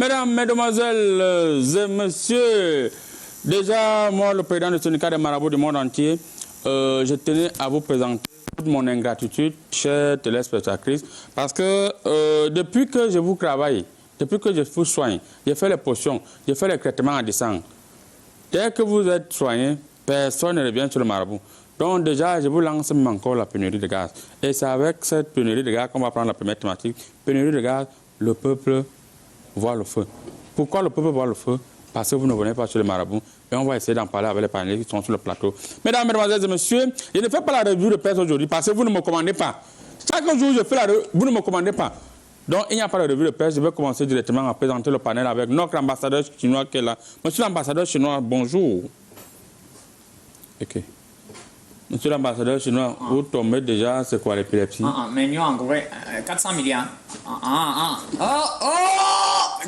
Mesdames, Mesdemoiselles et Messieurs, déjà, moi, le président du syndicat des marabouts du monde entier, je tenais à vous présenter toute mon ingratitude, chers téléspectatrices, parce que depuis que je vous travaille, depuis que je vous soigne, j'ai fait les potions, j'ai fait les traitements à distance. Dès que vous êtes soigné, personne ne revient sur le marabout. Donc déjà, je vous lance même encore la pénurie de gaz. Et c'est avec cette pénurie de gaz qu'on va prendre la première thématique. Pénurie de gaz, le peuple voit le feu. Pourquoi le peuple voit le feu? Parce que vous ne venez pas sur le marabout. Et on va essayer d'en parler avec les panélistes qui sont sur le plateau. Mesdames, Mesdemoiselles et Messieurs, je ne fais pas la revue de presse aujourd'hui parce que vous ne me commandez pas. Chaque jour, je fais la revue, vous ne me commandez pas. Donc, il n'y a pas de revue de presse. Je vais commencer directement à présenter le panel avec notre ambassadeur chinois qui est là. Monsieur l'ambassadeur chinois, bonjour. Ok. Monsieur l'ambassadeur chinois, vous tombez déjà, c'est quoi l'épilepsie? Mais nous, en gros, 400 milliards.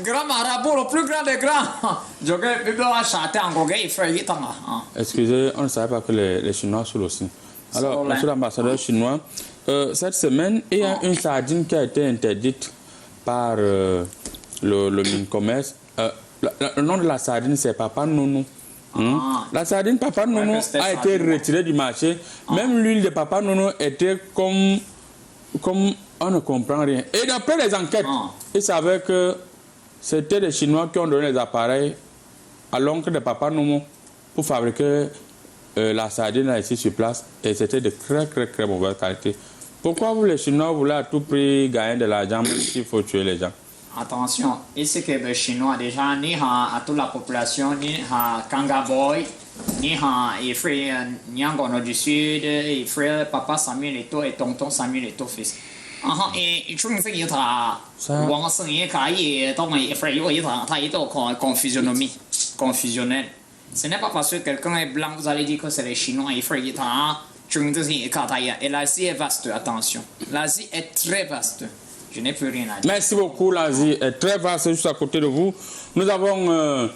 Grand marabout, le plus grand des grands. Je vais chanter en gros, il fait 8 ans. Excusez, on ne savait pas que les Chinois sont aussi. Alors, monsieur l'ambassadeur chinois, cette semaine, il y a une sardine qui a été interdite par le Mincommerce. Le nom de la sardine, c'est Papa Nounou. La sardine Papa Nounou a été retirée du marché. Même l'huile de Papa Nounou était comme on ne comprend rien. Et d'après les enquêtes, il savait que c'était les Chinois qui ont donné les appareils à l'oncle de Papa Nounou pour fabriquer la sardine ici sur place. Et c'était de très mauvaise qualité. Pourquoi vous les Chinois voulez à tout prix gagner de l'argent même s'il faut tuer les gens? Attention, ici que les Chinois déjà ni à toute la population, ni à Kangaboy, ni à frère Nyangono du Sud, et frère Papa Samuel Eto et tonton Samuel Eto fils. Et je me fais dire confusionnel. Ce n'est pas parce que quelqu'un est blanc, vous allez dire que c'est les Chinois, et frère et l'Asie est vaste, attention. L'Asie est très vaste. Je n'ai plus rien à dire. Merci beaucoup, l'Asie est très vaste juste à côté de vous. Nous avons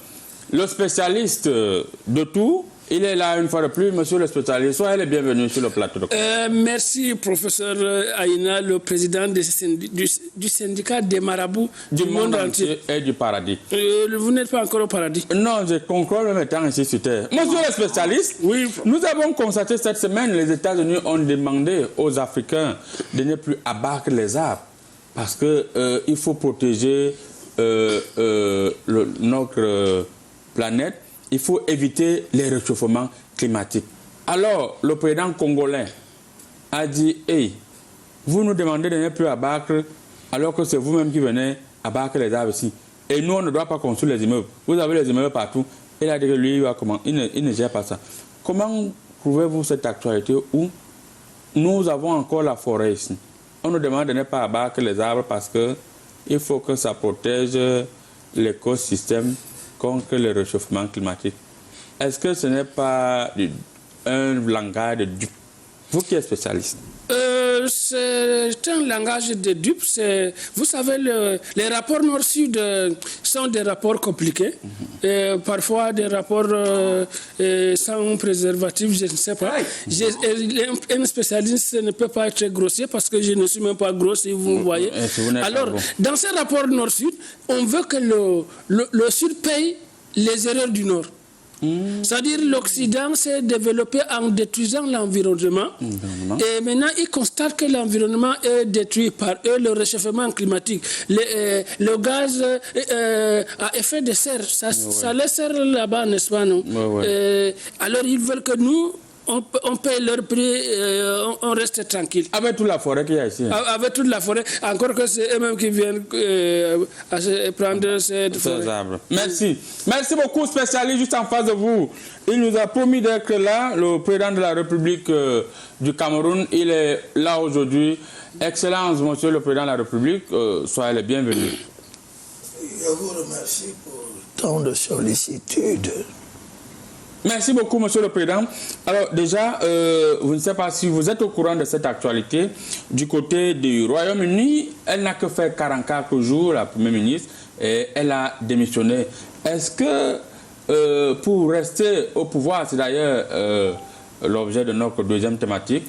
le spécialiste de tout. Il est là une fois de plus, monsieur le spécialiste. Soyez les bienvenus sur le plateau. Merci, professeur Aïna, le président du syndicat des marabouts du monde entier. Et du paradis. Vous n'êtes pas encore au paradis? Non, je conclure même étant ici sur Terre. Monsieur le spécialiste, oui. Nous avons constaté cette semaine, les États-Unis ont demandé aux Africains de ne plus abattre les arbres. Parce qu'il faut protéger notre planète, il faut éviter les réchauffements climatiques. Alors, le président congolais a dit, hey, vous nous demandez de ne plus abattre, alors que c'est vous-même qui venez abattre les arbres ici. Et nous, on ne doit pas construire les immeubles. Vous avez les immeubles partout. Il a dit que lui, il ne gère pas ça. Comment trouvez-vous cette actualité où nous avons encore la forêt ici? On nous demande de ne pas abattre les arbres parce qu'il faut que ça protège l'écosystème contre le réchauffement climatique. Est-ce que ce n'est pas un langage de dupe? Vous qui êtes spécialiste. C'est un langage de dupe. Vous savez, les rapports Nord-Sud sont des rapports compliqués. Parfois des rapports sans préservatif, je ne sais pas. Un spécialiste ne peut pas être grossier parce que je ne suis même pas gros, si vous voyez. Alors, dans ces rapports Nord-Sud, on veut que le Sud paye les erreurs du Nord. C'est-à-dire l'Occident s'est développé en détruisant l'environnement et maintenant ils constatent que l'environnement est détruit par eux, le réchauffement climatique, le gaz à effet de serre, ça les serre là-bas, n'est-ce pas, non? Alors ils veulent que nous on paye leur prix, on reste tranquille. Avec toute la forêt qu'il y a ici. Avec toute la forêt, encore que c'est eux-mêmes qui viennent prendre cette forêt. Merci. Merci beaucoup, spécialiste, juste en face de vous. Il nous a promis d'être là, le président de la République du Cameroun. Il est là aujourd'hui. Excellence, monsieur le président de la République, soyez les bienvenus. Je vous remercie pour tant de sollicitude. Merci beaucoup, monsieur le président. Alors déjà, vous ne savez pas si vous êtes au courant de cette actualité. Du côté du Royaume-Uni, elle n'a que fait 44 jours, la première ministre, et elle a démissionné. Est-ce que pour rester au pouvoir, c'est d'ailleurs l'objet de notre deuxième thématique,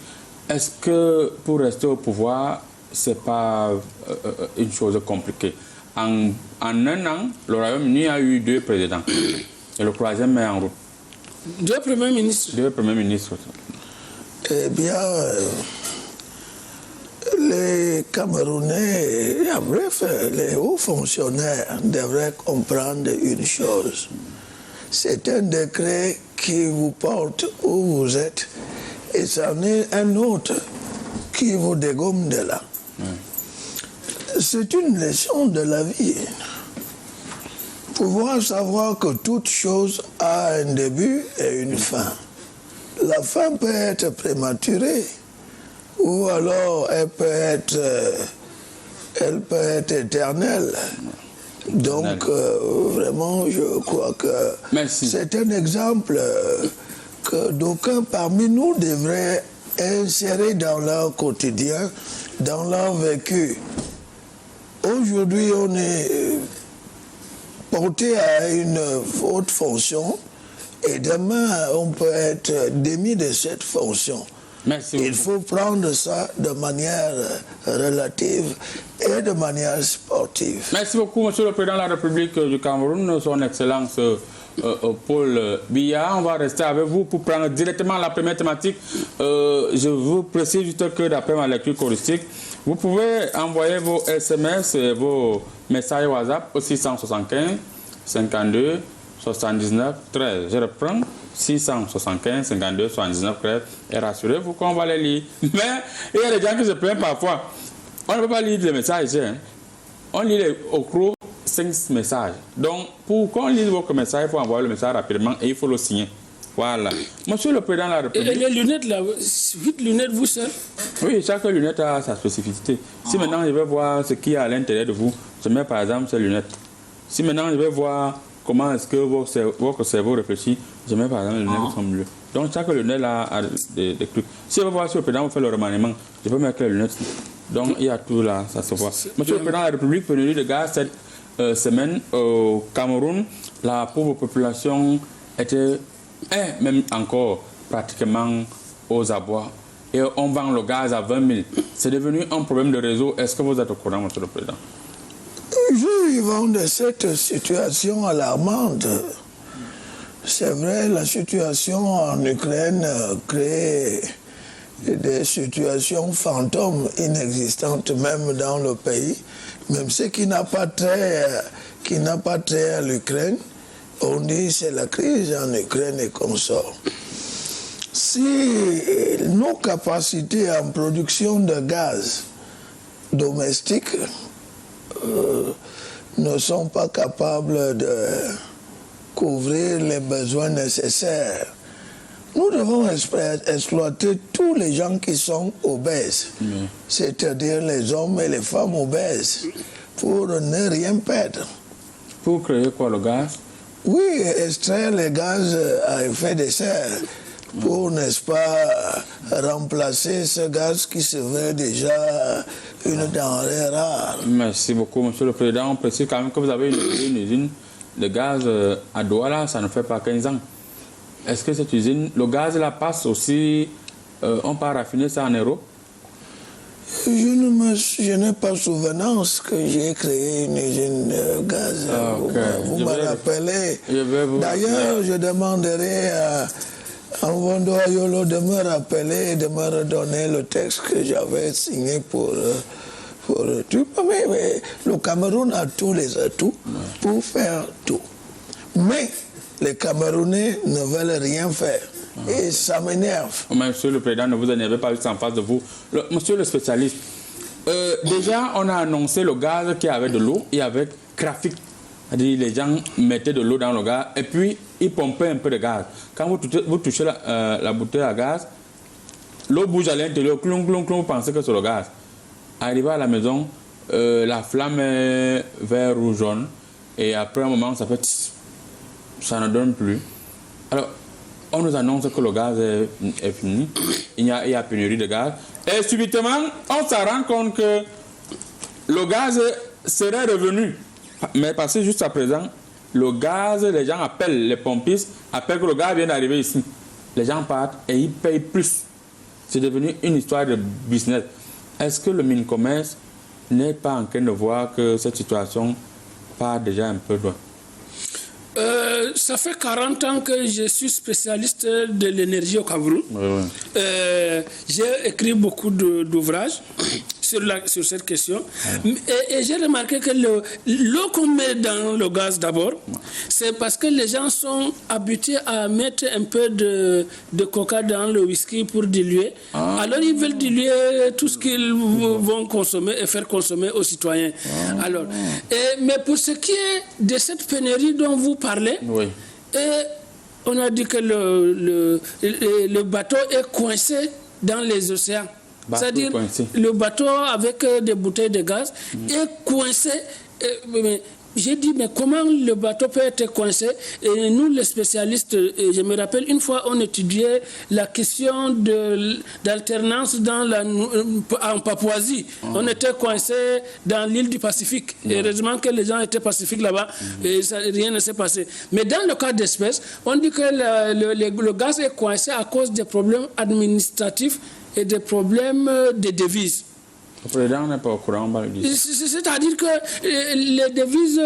est-ce que pour rester au pouvoir, ce n'est pas une chose compliquée? En un an, le Royaume-Uni a eu 2 présidents. Et le 3e est en route. 2 premiers ministres. 2 premiers ministres. Eh bien, les Camerounais, bref, les hauts fonctionnaires devraient comprendre une chose. C'est un décret qui vous porte où vous êtes et c'en est un autre qui vous dégomme de là. C'est une leçon de la vie. Pouvoir savoir que toute chose a un début et une fin. La fin peut être prématurée ou alors elle peut être éternelle. Donc vraiment, je crois que c'est un exemple que d'aucuns parmi nous devraient insérer dans leur quotidien, dans leur vécu. Aujourd'hui, on est porté à une haute fonction et demain, on peut être démis de cette fonction. Il faut prendre ça de manière relative et de manière sportive. Merci beaucoup, Monsieur le Président de la République du Cameroun, Son Excellence Paul Biya. On va rester avec vous pour prendre directement la première thématique. Je vous précise juste que d'après ma lecture choristique, vous pouvez envoyer vos SMS et vos messages WhatsApp au 675 52 79 13. Je reprends 675 52 79 13 et rassurez-vous qu'on va les lire. Mais il y a des gens qui se plaignent parfois. On ne peut pas lire les messages. Hein. On lit au gros 5 messages. Donc, pour qu'on lise votre message, il faut envoyer le message rapidement et il faut le signer. Voilà. Monsieur le Président de la République. Et les lunettes là, 8 lunettes vous seul? Oui, chaque lunette a sa spécificité. Si maintenant je vais voir ce qu'il y a à l'intérieur de vous, je mets par exemple ces lunettes. Si maintenant je vais voir comment est-ce que votre cerveau réfléchit, je mets par exemple les lunettes qui sont mieux. Donc chaque lunette a des trucs. Si je veux voir si le président fait le remaniement, je peux mettre les lunettes. Donc il y a tout là, ça se voit. Monsieur le Président de la République, pénurie de gaz cette semaine au Cameroun, la pauvre population était même encore pratiquement aux abois. Et on vend le gaz à 20 000. C'est devenu un problème de réseau. Est-ce que vous êtes au courant, Monsieur le Président? Vivons de cette situation alarmante. C'est vrai, la situation en Ukraine crée des situations fantômes inexistantes même dans le pays. Même ce qui n'a pas trait à l'Ukraine, on dit c'est la crise en Ukraine et consort. Si nos capacités en production de gaz domestique ne sont pas capables de couvrir les besoins nécessaires, nous devons exploiter tous les gens qui sont obèses, c'est-à-dire les hommes et les femmes obèses, pour ne rien perdre. Pour créer quoi, le gaz? Oui, extraire les gaz à effet de serre pour, n'est-ce pas, remplacer ce gaz qui serait déjà une denrée rare. Merci beaucoup, Monsieur le Président. On précise quand même que vous avez une usine de gaz à Douala, ça ne fait pas 15 ans. Est-ce que cette usine, le gaz la passe aussi, on peut raffiner ça en euros? Je n'ai pas souvenance que j'ai créé une usine de gaz. Vous me rappelez. D'ailleurs, je demanderai à Nvondo Ayolo de me rappeler et de me redonner le texte que j'avais signé pour tout. Mais le Cameroun a tous les atouts pour faire tout. Mais les Camerounais ne veulent rien faire. Et ça m'énerve. Monsieur le Président, ne vous énervez pas, juste en face de vous. Monsieur le spécialiste, déjà, on a annoncé le gaz qui avait de l'eau et avec graphique. C'est-à-dire les gens mettaient de l'eau dans le gaz et puis ils pompaient un peu de gaz. Quand vous touchez la bouteille à gaz, l'eau bouge à l'intérieur, clon, clon, clon, vous pensez que c'est le gaz. Arrivé à la maison, la flamme est vert ou jaune et après un moment, ça fait ça ne donne plus. Alors, on nous annonce que le gaz est fini, il y a pénurie de gaz. Et subitement, on se rend compte que le gaz serait revenu. Mais parce que juste à présent, le gaz, les gens appellent, les pompistes appellent que le gaz vient d'arriver ici. Les gens partent et ils payent plus. C'est devenu une histoire de business. Est-ce que le Mincommerce n'êtes pas en train de voir que cette situation part déjà un peu loin? Ça fait 40 ans que je suis spécialiste de l'énergie au Cameroun. Oui. J'ai écrit beaucoup d'ouvrages sur cette question. Et j'ai remarqué que l'eau qu'on met dans le gaz d'abord, c'est parce que les gens sont habitués à mettre un peu de coca dans le whisky pour diluer. Alors ils veulent diluer tout ce qu'ils vont consommer et faire consommer aux citoyens. Alors, mais pour ce qui est de cette pénurie dont vous parlez, oui. On a dit que le bateau est coincé dans les océans. C'est-à-dire le bateau avec des bouteilles de gaz est coincé. J'ai dit, mais comment le bateau peut être coincé? Et nous, les spécialistes, je me rappelle, une fois, on étudiait la question d'alternance en Papouasie. On était coincé dans l'île du Pacifique. Heureusement que les gens étaient pacifiques là-bas et rien ne s'est passé. Mais dans le cas d'espèce, on dit que le gaz est coincé à cause des problèmes administratifs et des problèmes de devises. Le président n'est pas au courant, on va le dire. C'est-à-dire que les devises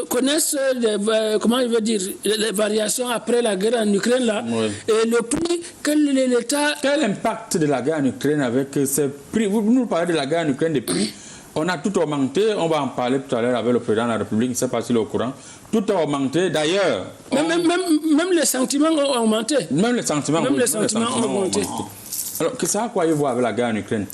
connaissent les variations après la guerre en Ukraine là. Oui. Et le prix que l'État... Quel impact de la guerre en Ukraine avec ces prix? Vous nous parlez de la guerre en Ukraine, des prix. On a tout augmenté, on va en parler tout à l'heure avec le président de la République, il ne sait pas s'il est au courant. Tout a augmenté, d'ailleurs. Même les sentiments ont augmenté. Même les sentiments ont augmenté. Alors, que ça a quoi y voir avec la guerre en Ukraine?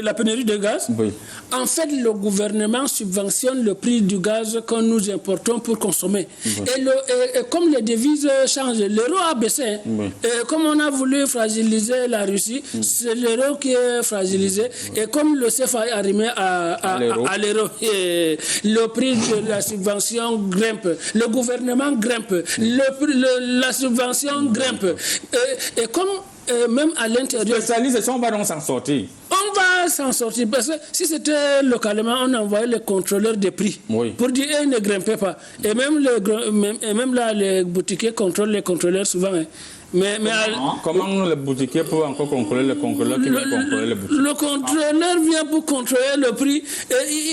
La pénurie de gaz. Oui. En fait, le gouvernement subventionne le prix du gaz que nous importons pour consommer. Oui. Et comme les devises changent, l'euro a baissé. Oui. Et comme on a voulu fragiliser la Russie, c'est l'euro qui est fragilisé. Et comme le CFA est arrimé à l'euro, le prix de la subvention grimpe. Le gouvernement grimpe. La subvention grimpe. Et comme même à l'intérieur... Spécialistes, on va donc s'en sortir. On va s'en sortir parce que si c'était localement, on envoyait les contrôleurs des prix pour dire ils ne grimpaient pas. Et même là, les boutiquiers contrôlent les contrôleurs souvent. Hein. Comment les boutiquiers peuvent encore contrôler les contrôleurs qui viennent contrôler les boutiques? Le contrôleur vient pour contrôler le prix.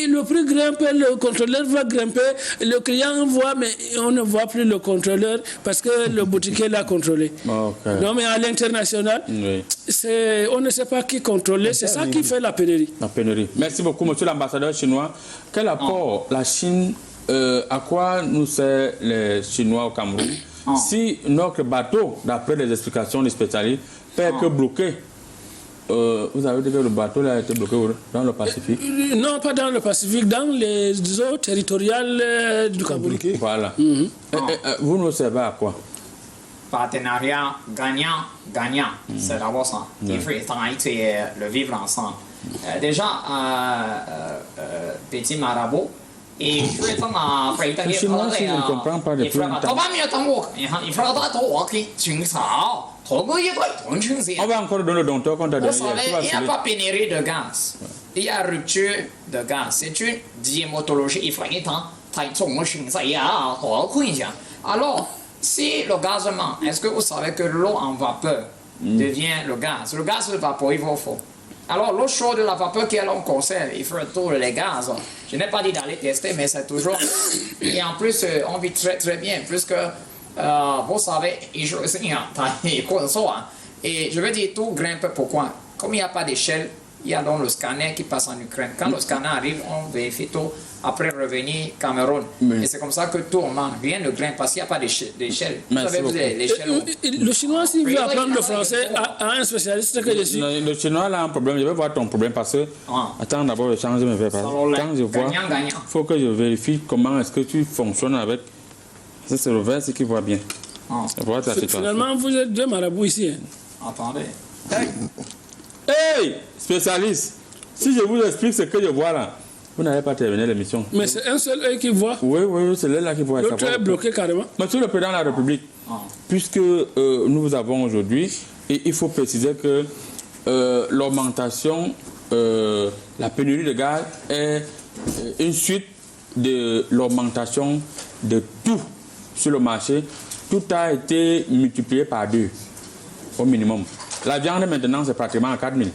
Et le prix grimpe, le contrôleur va grimper. Le client voit, mais on ne voit plus le contrôleur parce que le boutiquier l'a contrôlé. Okay. Non, mais à l'international, on ne sait pas qui contrôler. C'est ça qui fait la pénurie. La pénurie. Merci beaucoup, monsieur l'ambassadeur chinois. Quel apport la Chine, à quoi nous sert les Chinois au Cameroun? Si notre bateau, d'après les explications des spécialistes, peut être bloqué, vous avez dit que le bateau a été bloqué dans le Pacifique? Non, pas dans le Pacifique, dans les eaux territoriales du Cameroun. Voilà. Vous nous servez à quoi? Partenariat gagnant-gagnant, c'est d'abord ça. Il faut le vivre ensemble. Déjà, Petit Marabout, et le chinois, si je ne comprends pas de plus. On va encore donner le docteur quand il n'y a pas pénurie de gaz. Il y a rupture de gaz. C'est une diémotologie. Alors, si le gaz manque, est-ce que vous savez que l'eau en vapeur devient le gaz? Le gaz vaporifié. Alors, l'eau chaude de la vapeur qu'on conserve, il faut tous les gaz. Je n'ai pas dit d'aller tester, mais c'est toujours... Et en plus, on vit très très bien, puisque, vous savez, et je veux dire, tout grimpe. Pourquoi? Comme il n'y a pas d'échelle, il y a donc le scanner qui passe en Ukraine. Quand le scanner arrive, on vérifie tout, après revenir Cameroun. Et c'est comme ça que tout augmente. Rien ne grimpe parce qu'il n'y a pas d'échelle. Vous savez, vous avez l'échelle. Le chinois, s'il veut apprendre le français à un spécialiste que je suis... Le chinois a un problème. Je vais voir ton problème parce que... Attends, d'abord, je change mes verres. Quand je vois, il faut que je vérifie comment est-ce que tu fonctionnes avec... Ça, c'est le verre, c'est qu'il voit bien. Finalement, vous êtes deux marabouts ici. Attendez. Hey, spécialiste, si je vous explique ce que je vois là, vous n'allez pas terminer l'émission. Mais c'est un seul œil qui voit. Oui, c'est l'œil là qui voit. L'autre est bloqué carrément. Monsieur le Président de la République, puisque nous avons aujourd'hui, et il faut préciser que l'augmentation, la pénurie de gaz est une suite de l'augmentation de tout sur le marché. Tout a été multiplié par 2 au minimum. La viande maintenant c'est pratiquement à 4 000.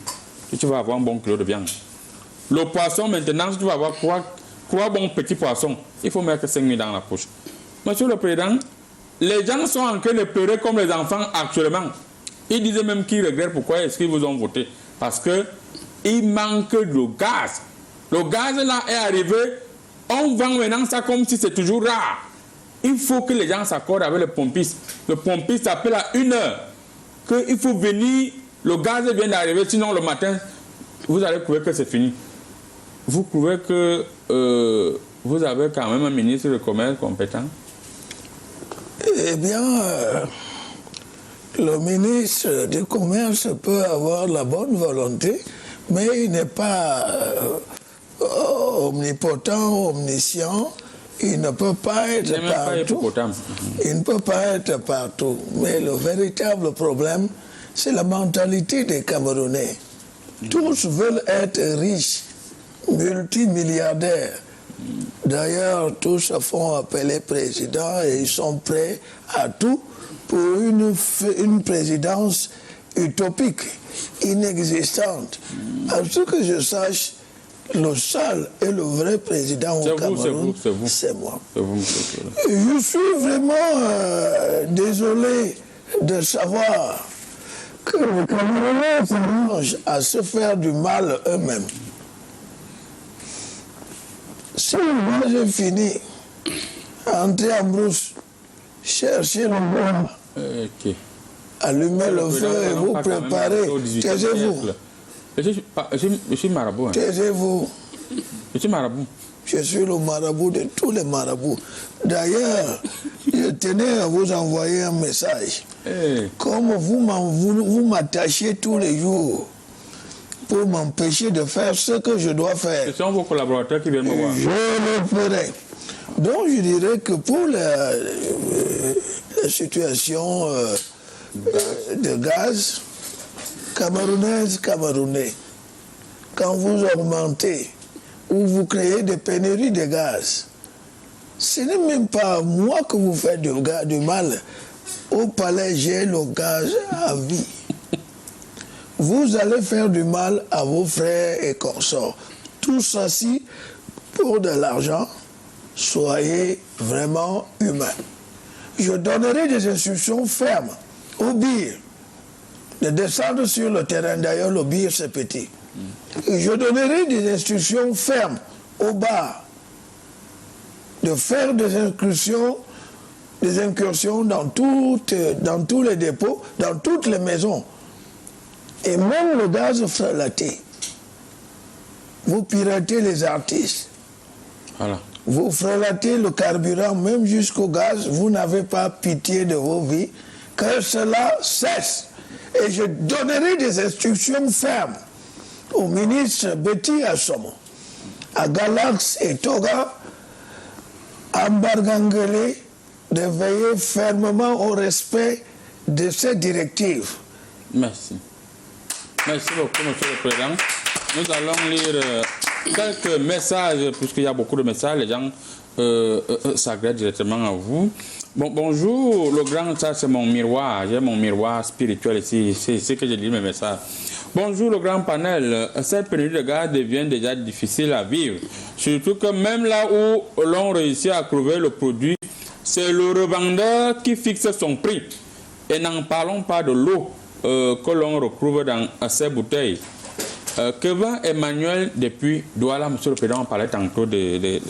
tu vas avoir un bon kilo de viande. Le poisson, maintenant, si tu vas avoir trois bons petits poissons, il faut mettre 5 000 dans la poche. Monsieur le Président, les gens sont en train de pleurer comme les enfants actuellement. Ils disaient même qu'ils regrettent pourquoi est-ce qu'ils vous ont voté. Parce qu'il manque de gaz. Le gaz là est arrivé, on vend maintenant ça comme si c'est toujours rare. Il faut que les gens s'accordent avec le pompiste. Le pompiste appelle à 1 heure qu'il faut venir, le gaz vient d'arriver, sinon le matin, vous allez trouver que c'est fini. Vous trouvez que vous avez quand même un ministre de commerce compétent? Eh bien, le ministre du commerce peut avoir la bonne volonté, mais il n'est pas omnipotent, omniscient. Il ne peut pas être partout. Il ne peut pas être partout. Mais le véritable problème, c'est la mentalité des Camerounais. Tous veulent être riches, multimilliardaires. D'ailleurs, tous se font appeler président et ils sont prêts à tout pour une présidence utopique, inexistante. À ce que je sache, le seul et le vrai président au Cameroun, c'est moi. Je suis vraiment désolé de savoir que les Camerounais s'arrangent à se faire du mal eux-mêmes. Si moi j'ai fini, entrer en brousse, chercher le bois, allumer le feu et vous préparer, taisez-vous. Je suis marabout. Taisez-vous. Je suis marabout. Je suis le marabout de tous les marabouts. D'ailleurs, je tenais à vous envoyer un message. Comme vous m'attachez tous les jours pour m'empêcher de faire ce que je dois faire. Ce sont vos collaborateurs qui viennent me voir. Je le ferai. Donc je dirais que pour la situation de gaz, Camerounaises, Camerounais, quand vous augmentez ou vous créez des pénuries de gaz, ce n'est même pas moi que vous faites du mal. Au palais, j'ai le gaz à vie. Vous allez faire du mal à vos frères et consorts. Tout ceci pour de l'argent. Soyez vraiment humains. Je donnerai des instructions fermes au BIR de descendre sur le terrain. D'ailleurs, le BIR, c'est petit. Et je donnerai des instructions fermes au bar de faire des incursions dans tous les dépôts, dans toutes les maisons. Et même le gaz frelaté. Vous piratez les artistes. Voilà. Vous frelatez le carburant, même jusqu'au gaz. Vous n'avez pas pitié de vos vies. Que cela cesse. Et je donnerai des instructions fermes au ministre Betty Assomo, à Galax et Toga, à Mbargangele, de veiller fermement au respect de ces directives. Merci. Merci beaucoup, Monsieur le Président. Nous allons lire quelques messages, puisqu'il y a beaucoup de messages, les gens s'agrègent directement à vous. Bon, bonjour, le grand, ça c'est mon miroir, j'ai mon miroir spirituel ici, c'est ce que j'ai dit mes messages. Bonjour le grand panel, cette pénurie de gaz devient déjà difficile à vivre, surtout que même là où l'on réussit à trouver le produit, c'est le revendeur qui fixe son prix. Et n'en parlons pas de l'eau que l'on retrouve dans ces bouteilles. Que va Emmanuel depuis Douala, Monsieur le Président, on parlait tantôt des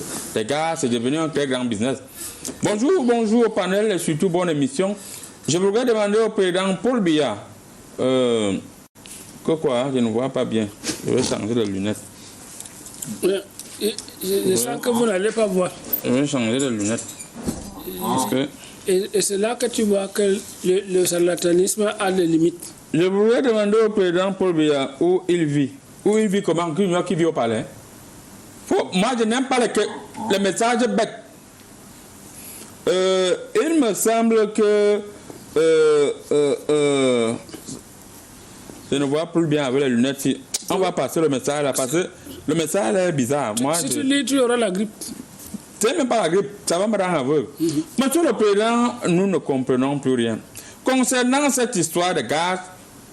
gaz, c'est devenu un très grand business. Bonjour au panel et surtout bonne émission. Je voudrais demander au Président Paul Biya, que quoi, je ne vois pas bien, je vais changer de lunettes. Je sens que vous n'allez pas voir. Je vais changer de lunettes. Parce que... Et c'est là que tu vois que le charlatanisme a des limites. Je voudrais demander au président Paul Biya où il vit. Où il vit comment? Qui vit au palais? Moi, je n'aime pas les messages bêtes. Il me semble que... je ne vois plus bien avec les lunettes. Si on va passer le message là, parce que le message est bizarre. Si tu lis, tu auras la grippe. C'est même pas la grippe, ça va me rendre aveugle. Monsieur le Président, nous ne comprenons plus rien. Concernant cette histoire de gaz,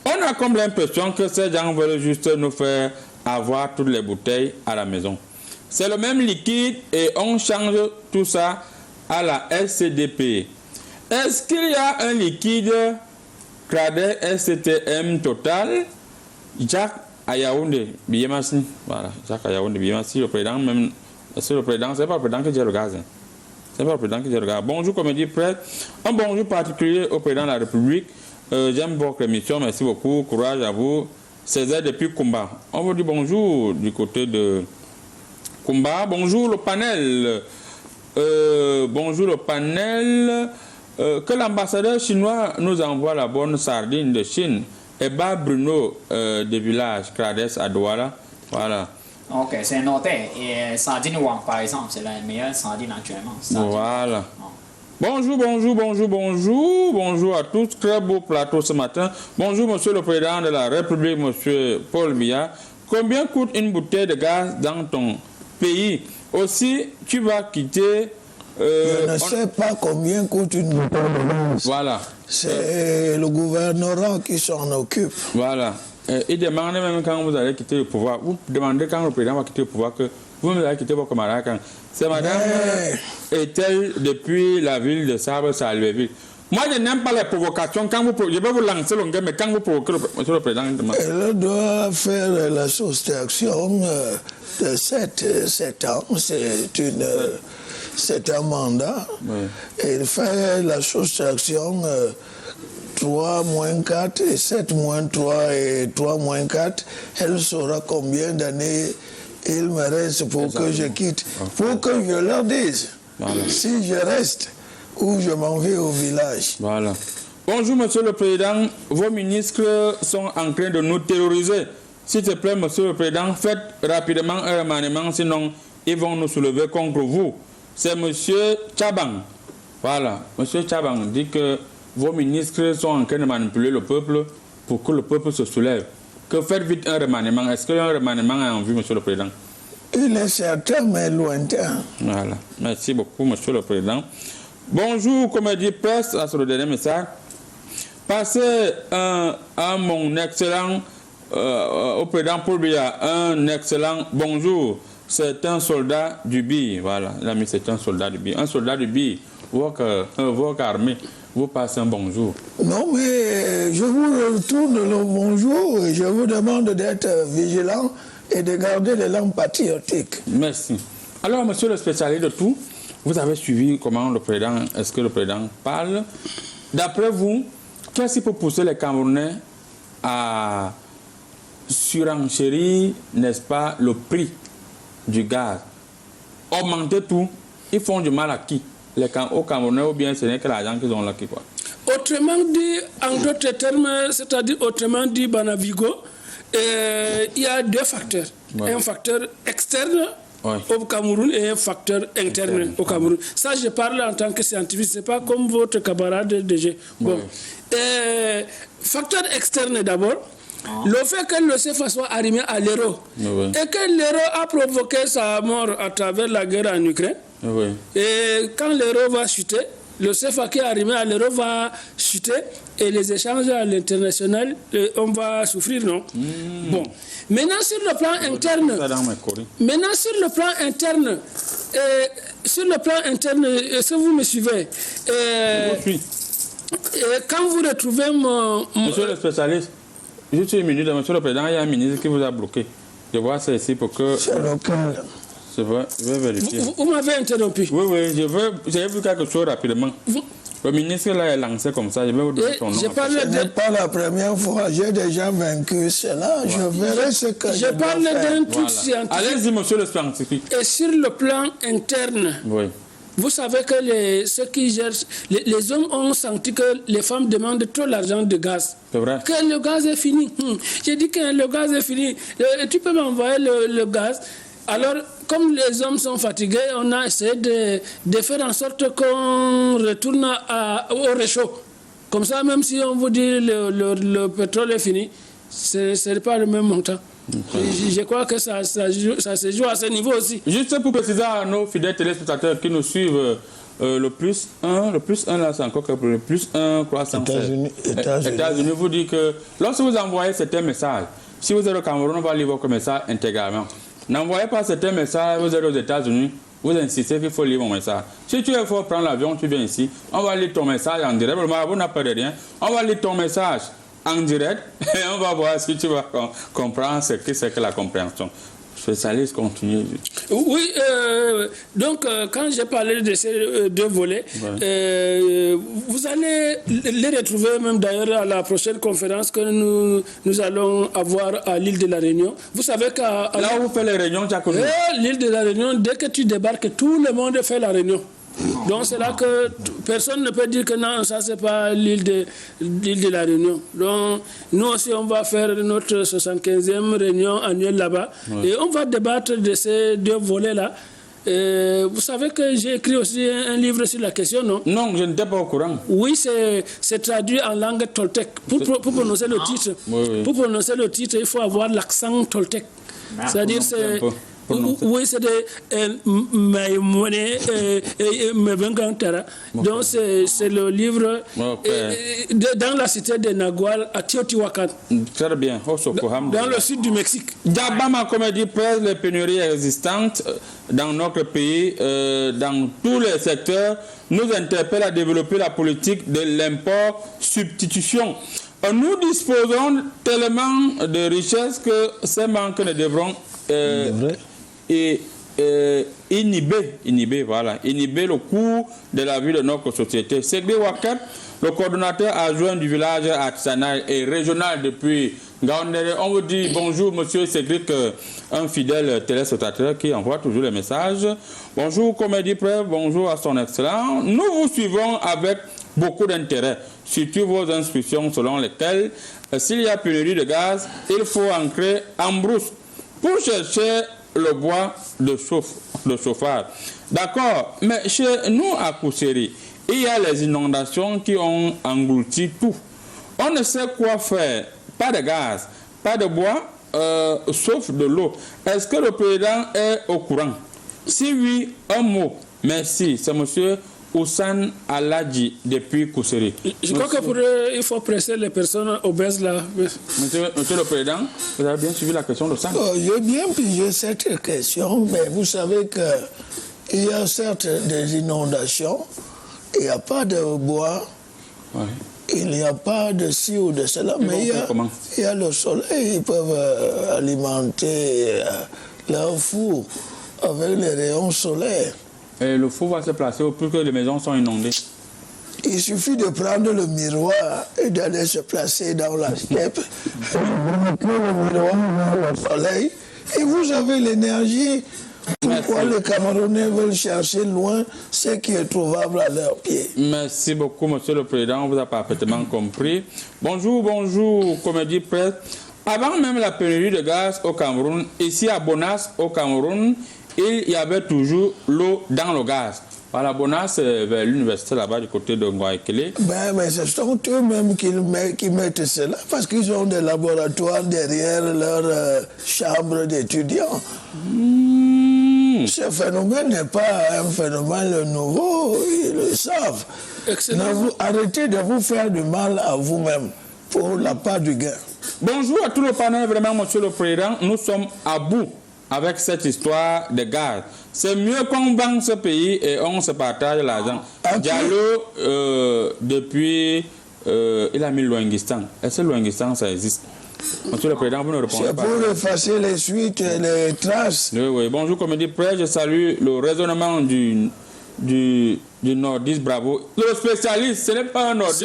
On a comme l'impression que ces gens veulent juste nous faire avoir toutes les bouteilles à la maison. C'est le même liquide et on change tout ça à la SCDP. Est-ce qu'il y a un liquide Crades STM total? Jacques Ayaoundé, Biémassi. Voilà, Jacques Ayaoundé, Biémassi, le président même. C'est le président, c'est pas le président qui gère le gaz. C'est pas le président qui gère le gaz. Bonjour, Comédie Presse. Un bonjour particulier au président de la République. J'aime votre émission, merci beaucoup. Courage à vous. Césaire depuis Kumba. On vous dit bonjour du côté de Kumba. Bonjour le panel. Bonjour le panel. Que l'ambassadeur chinois nous envoie la bonne sardine de Chine. Et bas Bruno de village Crades à Douala. Voilà. Ok, c'est noté. Et sardine Wang, par exemple, c'est la meilleure sardine actuellement. Sardine. Voilà. Bonjour, bonjour, bonjour, bonjour. Bonjour à tous. Très beau plateau ce matin. Bonjour, monsieur le président de la République, monsieur Paul Biya. Combien coûte une bouteille de gaz dans ton pays? Aussi, tu vas quitter... je ne sais pas combien coûte une bouteille de gaz. Voilà. C'est le gouvernement qui s'en occupe. Voilà. Il demande même quand vous allez quitter le pouvoir. Vous demandez quand le président va quitter le pouvoir que vous allez quitter vos camarades. C'est madame est-elle depuis la ville de Sable-Salvéville? Moi, je n'aime pas les provocations. Quand vous, je vais vous lancer le game, mais quand vous provoquez monsieur le président... Elle doit faire la soustraction de 7 ans. C'est un mandat. Oui. Et il fait la soustraction 3 moins 4 et 7 moins 3 et 3 moins 4. Elle saura combien d'années il me reste pour que je quitte. Pour que je leur dise si je reste ou je m'en vais au village. Voilà. Bonjour, monsieur le président. Vos ministres sont en train de nous terroriser. S'il te plaît, monsieur le président, faites rapidement un remaniement, sinon ils vont nous soulever contre vous. C'est monsieur Tchabang. Voilà. Monsieur Tchabang dit que vos ministres sont en train de manipuler le peuple pour que le peuple se soulève. Que faites vite un remaniement. Est-ce qu'il y a un remaniement en vue, monsieur le président? Il est certain, mais lointain. Voilà. Merci beaucoup, monsieur le président. Bonjour, Comédie Presse, sur le dernier message. Passez à mon excellent, au président Paul Biya, un excellent bonjour. C'est un soldat du BI. Voilà, l'ami, c'est un soldat du BI. Un soldat du BI, votre armée, vous passez un bonjour. Non, mais je vous retourne le bonjour et je vous demande d'être vigilant et de garder les langues patriotiques. Merci. Alors, monsieur le spécialiste de tout, vous avez suivi comment le président, est-ce que le président parle? D'après vous, qu'est-ce qui peut pousser les Camerounais à surenchérir, n'est-ce pas, le prix du gaz? Augmenter tout, ils font du mal à qui? Aux Camerounais, ou bien ce n'est que l'argent qu'ils ont là qui quoi? Autrement dit, en d'autres termes, c'est-à-dire autrement dit, Banavigo, il y a 2 facteurs. Ouais. Un facteur externe au Cameroun et un facteur interne au Cameroun. Ça, je parle en tant que scientifique, c'est pas comme votre camarade DG. Bon. Facteur externe d'abord. Le fait que le CFA soit arrivé à l'euro et que l'euro a provoqué sa mort à travers la guerre en Ukraine. Et quand l'euro va chuter, le CFA qui est arrivé à l'euro va chuter et les échanges à l'international, on va souffrir, non? Bon. Maintenant sur le plan interne, est-ce que vous me suivez? Quand vous retrouvez Monsieur le spécialiste, juste une minute, monsieur le président, il y a un ministre qui vous a bloqué. Je vois ça ici pour que... C'est local. C'est vrai, je vais vérifier. Vous m'avez interrompu. Oui, j'ai vu quelque chose rapidement. Le ministre là est lancé comme ça, je vais vous donner son nom. Ce n'est pas la première fois, j'ai déjà vaincu cela, je verrai ce que je parle d'un truc scientifique. Allez-y, monsieur le scientifique. Et sur le plan interne, vous savez que ceux qui gèrent, les hommes ont senti que les femmes demandent trop l'argent de gaz. C'est vrai. Que le gaz est fini. J'ai dit que le gaz est fini. Tu peux m'envoyer le gaz. Alors, comme les hommes sont fatigués, on a essayé de faire en sorte qu'on retourne au réchaud. Comme ça, même si on vous dit le pétrole est fini, ce n'est pas le même montant. Je crois que ça se joue à ce niveau aussi. Juste pour préciser à nos fidèles téléspectateurs qui nous suivent le plus 1 là, c'est encore que le plus 1 croissance. États-Unis vous dit que lorsque vous envoyez certains messages, si vous êtes au Cameroun, on va lire votre message intégralement. N'envoyez pas certains messages, vous êtes aux États-Unis, vous insistez qu'il faut lire mon message. Si tu es fort, prendre l'avion, tu viens ici, on va lire ton message en direct. Le marabout n'a pas de rien. On va lire ton message en direct et on va voir si tu vas comprendre ce que c'est que la compréhension. Spécialiste continue. Oui, donc quand j'ai parlé de ces deux volets, vous allez les retrouver même d'ailleurs à la prochaine conférence que nous allons avoir à l'île de la Réunion. Vous savez qu'à là où vous faites les réunions, l'île de la Réunion, dès que tu débarques, tout le monde fait la réunion. Donc c'est là que personne ne peut dire que non, ça c'est pas l'île de la Réunion. Donc nous aussi on va faire notre 75e réunion annuelle là-bas et on va débattre de ces deux volets-là. Vous savez que j'ai écrit aussi un livre sur la question, non? Non, je n'étais pas au courant. Oui, c'est traduit en langue toltèque. Pour prononcer le titre, pour prononcer le titre, il faut avoir l'accent toltèque. C'est-à-dire c'est... Oui, c'est donc c'est le livre dans la cité de Nagual à Teotihuacan. Très bien. Dans le sud du Mexique. D'abord, comme dit presse, les pénuries existantes dans notre pays, dans tous les secteurs, nous interpellent à développer la politique de l'import-substitution. Nous disposons tellement de richesses que ces manques ne devront inhiber le cours de la vie de notre société. Segri Wakat, le coordonnateur adjoint du village artisanal et régional depuis Ngaoundéré. On vous dit bonjour monsieur Segri, un fidèle téléspectateur qui envoie toujours les messages. Bonjour Comédie Preuve, bonjour à son excellence. Nous vous suivons avec beaucoup d'intérêt, surtout vos instructions selon lesquelles s'il y a pénurie de gaz, il faut ancrer en brousse pour chercher le bois de chauffage. D'accord, mais chez nous à Kousséri, il y a les inondations qui ont englouti tout. On ne sait quoi faire. Pas de gaz, pas de bois, sauf de l'eau. Est-ce que le président est au courant? Si oui, un mot. Merci. C'est monsieur Oussane Aladji depuis Kousséri. Je crois que il faut presser les personnes obèses là. Monsieur le Président, vous avez bien suivi la question de Oussane? J'ai bien pigé cette question, mais vous savez qu'il y a certes des inondations, il n'y a pas de bois, il n'y a pas de ci ou de cela, mais il y a le soleil, ils peuvent alimenter leur four avec les rayons solaires. Et le four va se placer au plus que les maisons sont inondées. Il suffit de prendre le miroir et d'aller se placer dans la steppe, le miroir vers le soleil, et vous avez l'énergie. Pourquoi les Camerounais veulent chercher loin ce qui est trouvable à leurs pieds? Merci beaucoup, monsieur le Président, on vous a parfaitement compris. Bonjour, Comédie Presse. Avant même la pénurie de gaz au Cameroun, ici à Bonas, au Cameroun, il y avait toujours l'eau dans le gaz. Voilà, Bonas, vers l'université là-bas, du côté de Ngouaekele. Mais ce sont eux-mêmes qui mettent cela, parce qu'ils ont des laboratoires derrière leur chambre d'étudiants. Ce phénomène n'est pas un phénomène nouveau, ils le savent. Arrêtez de vous faire du mal à vous-même pour la part du gain. Bonjour à tout le panel, vraiment, monsieur le Président. Nous sommes à bout avec cette histoire de gaz. C'est mieux qu'on vende ce pays et on se partage l'argent. Diallo, depuis, il a mis Loinguistan. Est-ce que Loinguistan, ça existe? Monsieur le Président, vous ne répondez pas. C'est pour effacer les suites et les traces. Oui. Bonjour, Comédie Presse. Je salue le raisonnement du nordiste, bravo. Le spécialiste, ce n'est pas un nordiste.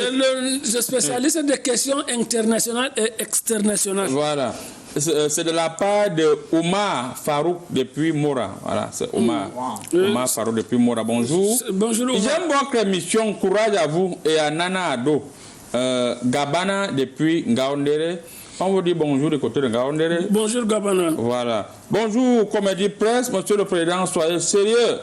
C'est le spécialiste des questions internationales et externationales. Voilà. C'est de la part de Omar Farouk depuis Mora. Voilà, c'est Omar Farouk depuis Mora. Bonjour. Bonjour. J'aime votre émission. Courage à vous et à Nana Ado. Gabana depuis Ngaoundéré. On vous dit bonjour du côté de Ngaoundéré. Bonjour Gabana. Voilà. Bonjour Comédie Presse. Monsieur le Président, soyez sérieux.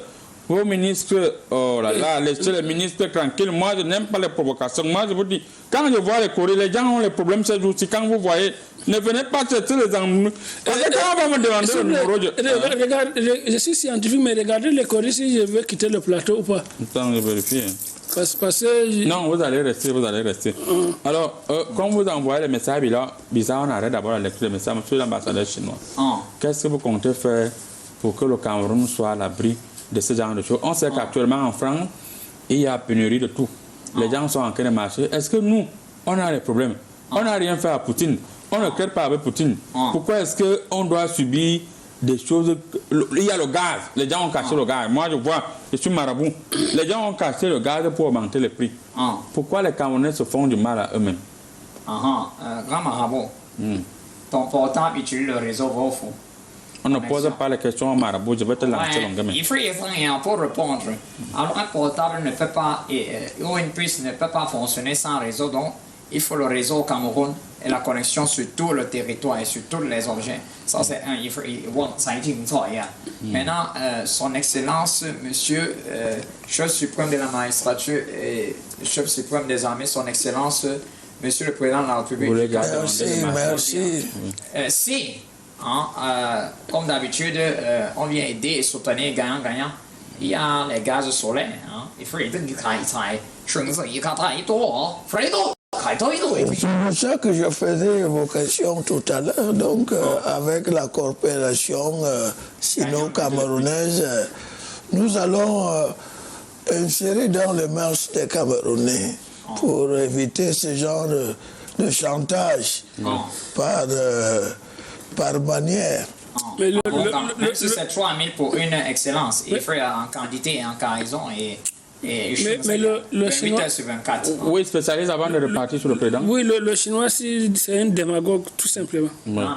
vos ministres, oh là là, laissez les ministres tranquilles. Moi, je n'aime pas les provocations. Moi, je vous dis, quand je vois les courriers, les gens ont les problèmes ces jours-ci. Quand vous voyez, ne venez pas chercher les ennuis. Parce que quand on va me demander le numéro, regarde, je suis scientifique, mais regardez les courriers si je veux quitter le plateau ou pas. Attends, je vérifie. Parce que non, vous allez rester, vous allez rester. Alors, quand vous envoyez les messages bizarres, on arrête d'abord la lecture des messages. Monsieur l'ambassadeur chinois, qu'est-ce que vous comptez faire pour que le Cameroun soit à l'abri de ce genre de choses? On sait qu'actuellement en France, il y a pénurie de tout. Les gens sont en train de marcher. Est-ce que nous, on a des problèmes? On n'a rien fait à Poutine. On ne crée pas avec Poutine. Pourquoi est-ce qu'on doit subir des choses? Il y a le gaz. Les gens ont caché le gaz. Moi, je vois, je suis marabout. Les gens ont caché le gaz pour augmenter les prix. Pourquoi les Camerounais se font du mal à eux-mêmes? Grand marabout, ton portable utilise le réseau Vodafone. On ne pose pas les questions au marabout. Je vais te lancer longuement. Il faut rien pour répondre. Alors, un portable ne peut pas, ou une puce ne peut pas fonctionner sans réseau. Donc, il faut le réseau au Cameroun et la connexion sur tout le territoire et sur tous les objets. Ça, c'est un. Ça a été une fois. Maintenant, Son Excellence, Monsieur, chef suprême de la magistrature et chef suprême des armées, Son Excellence, Monsieur le Président de la République. Merci. Si, comme d'habitude, on vient aider et soutenir gagnant-gagnant. Il y a les gaz solaires. Il faut aider du travail. C'est pour ça que je faisais évocation tout à l'heure, donc avec la coopération sino-camerounaise, nous allons insérer dans les mœurs des Camerounais pour éviter ce genre de chantage par manière. Même si c'est 3 000 pour une excellence, il faut en quantité et en cargaison mais le chinois... Oui, spécialiste avant de repartir sur le président. Oui, le chinois, c'est un démagogue, tout simplement. Non.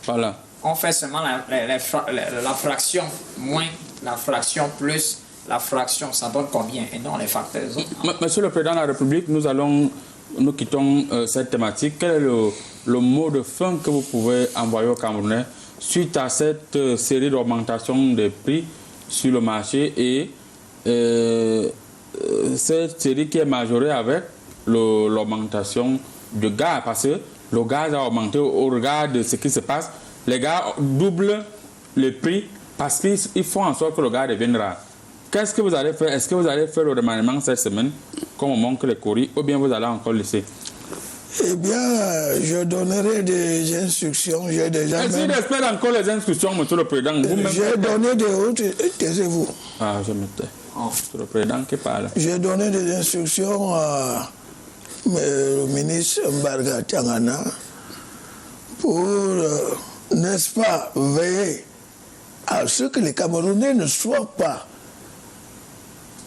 Voilà. On fait seulement la fraction moins, la fraction plus, la fraction, ça donne combien? Et non les facteurs. Monsieur le Président de la République, nous quittons cette thématique. Quel est le mot de fin que vous pouvez envoyer aux Camerounais suite à cette série d'augmentations des prix sur le marché et cette série qui est majorée avec l'augmentation du gaz, parce que le gaz a augmenté au regard de ce qui se passe. Les gars doublent le prix parce qu'ils font en sorte que le gaz devienne rare. Qu'est-ce que vous allez faire? Est-ce que vous allez faire le remaniement cette semaine, comme on manque les courriers, ou bien vous allez encore laisser? Eh bien, je donnerai des instructions. J'ai déjà. Est-ce qu'il respecte encore les instructions, monsieur le Président? J'ai donné des hautes. Taisez-vous. Ah, je me tais. C'est le Président qui parle. J'ai donné des instructions au ministre Mbarga Tangana pour, n'est-ce pas, veiller à ce que les Camerounais ne soient pas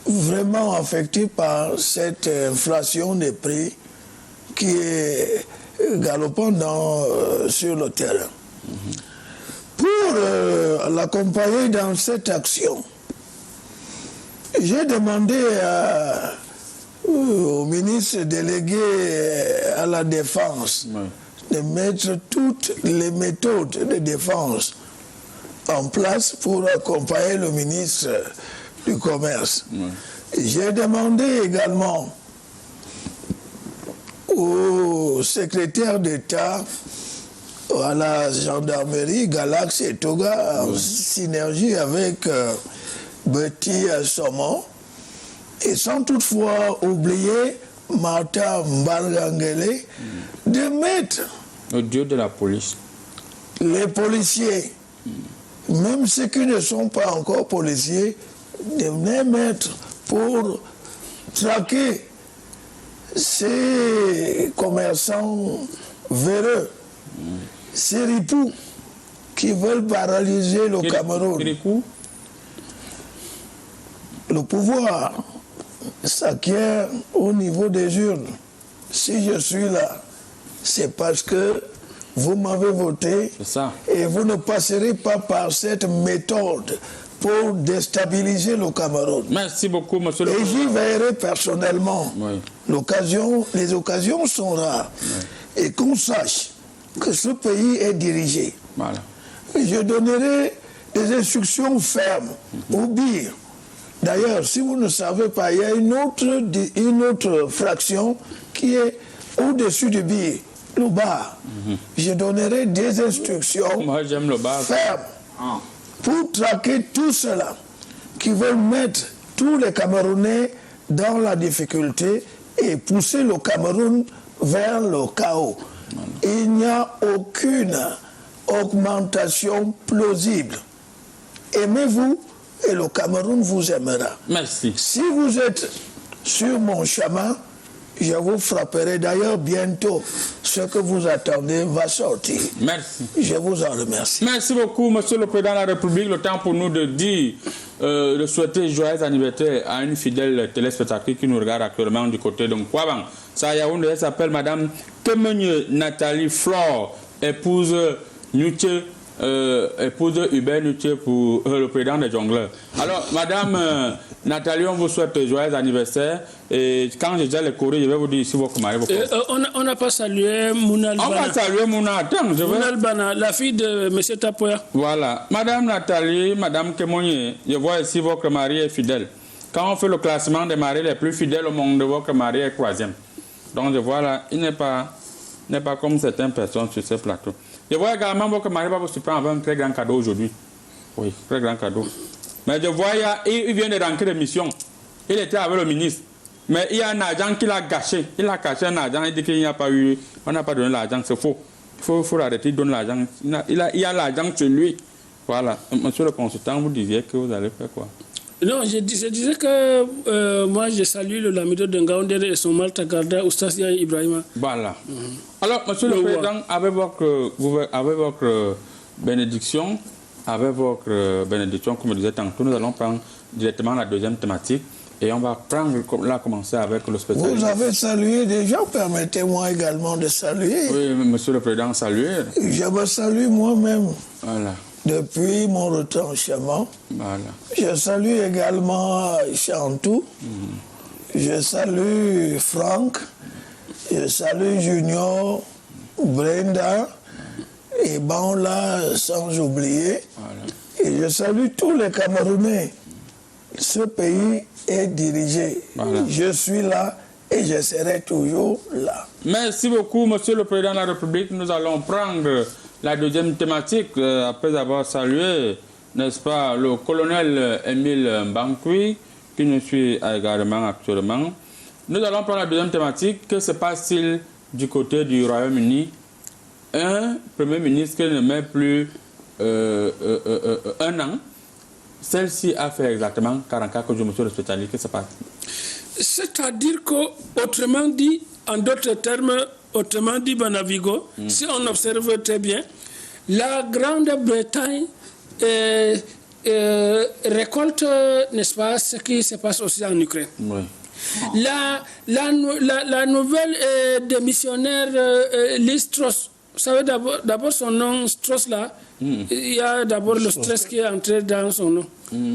vraiment affectés par cette inflation des prix qui est galopante sur le terrain. Pour l'accompagner dans cette action, j'ai demandé au ministre délégué à la Défense de mettre toutes les méthodes de défense en place pour accompagner le ministre du Commerce. J'ai demandé également au secrétaire d'État à la gendarmerie, Galax et Toga, en synergie avec Betty Somon, et sans toutefois oublier Martha Mbalangele, de mettre le dieu de la police, les policiers, même ceux qui ne sont pas encore policiers, de les mettre pour traquer ces commerçants véreux, ces ripoux qui veulent paralyser le Cameroun. Le pouvoir s'acquiert au niveau des urnes. Si je suis là, c'est parce que vous m'avez voté et vous ne passerez pas par cette méthode pour déstabiliser le Cameroun. Merci beaucoup, monsieur le Président. Et j'y veillerai personnellement. Les occasions sont rares. Et qu'on sache que ce pays est dirigé. Je donnerai des instructions fermes au BIR D'ailleurs, si vous ne savez pas, il y a une autre fraction qui est au-dessus du billet, le bar. Je donnerai des instructions fermes pour traquer tout cela qui veulent mettre tous les Camerounais dans la difficulté et pousser le Cameroun vers le chaos. Il n'y a aucune augmentation plausible. Aimez-vous et le Cameroun vous aimera. Merci. Si vous êtes sur mon chemin, je vous frapperai. D'ailleurs, bientôt, ce que vous attendez va sortir. Merci. Je vous en remercie. Merci beaucoup, Monsieur le Président de la République. Le temps pour nous de dire, de souhaiter joyeux anniversaire à une fidèle téléspectatrice qui nous regarde actuellement du côté de Mkwabang. Ça, Yaoundé, elle s'appelle Madame Temenye Nathalie Flore, épouse Nuche. Épouse Hubert Nuche pour le président des jongleurs. Alors, Madame Nathalie, on vous souhaite joyeux anniversaire. Et quand j'ai déjà les courriers, je vais vous dire ici votre mari. On n'a pas salué Mounal Bana. On va saluer Mounal. Attends, Mounal Bana, la fille de M. Tapoya. Voilà. Madame Nathalie, Madame Kemonye, je vois ici votre mari est fidèle. Quand on fait le classement des maris les plus fidèles au monde, votre mari est 3e. Donc, je vois là, il n'est pas comme certaines personnes sur ce plateau. Je vois également votre mari va vous surprendre avec un très grand cadeau aujourd'hui. Oui, très grand cadeau. Mais je vois, il vient de rentrer de mission. Il était avec le ministre. Mais il y a un agent qui l'a gâché. Il a caché un agent. Il dit qu'il n'y a pas eu. On n'a pas donné l'argent. C'est faux. Il faut l'arrêter. Il donne l'argent. Il y a l'argent sur lui. Voilà. Monsieur le consultant, vous disiez que vous allez faire quoi? Non, je disais que moi, je salue le Lamido de Ngaoundéré et son Malta Garda, Oustas Yaye Ibrahima. Voilà. Alors, Monsieur le Président, avec votre bénédiction, comme je disais tantôt, nous allons prendre directement la deuxième thématique et on va commencer avec le spécialiste. Vous avez salué des gens, permettez-moi également de saluer. Oui, Monsieur le Président, saluer. Je me salue moi-même. Voilà. Depuis mon retranchement. Voilà. Je salue également Chantou. Je salue Franck. Je salue Junior, Brenda et Banla, sans oublier. Voilà. Et je salue tous les Camerounais. Ce pays est dirigé. Voilà. Je suis là et je serai toujours là. Merci beaucoup, Monsieur le Président de la République. Nous allons prendre la deuxième thématique, après avoir salué, n'est-ce pas, le colonel Émile Mbankwi, qui nous suit également actuellement. Nous allons prendre la deuxième thématique. Que se passe-t-il du côté du Royaume-Uni? Un Premier ministre qui ne met plus un an. Celle-ci a fait exactement 44 jours, monsieur le spécialiste. Que se passe? C'est-à-dire qu'autrement dit, en d'autres termes, autrement dit, Banavigo, si on observe très bien, la Grande-Bretagne récolte, n'est-ce pas, ce qui se passe aussi en Ukraine. Oui. La nouvelle démissionnaire Liz Truss, vous savez d'abord son nom, Truss là, il y a d'abord le stress qui est entré dans son nom.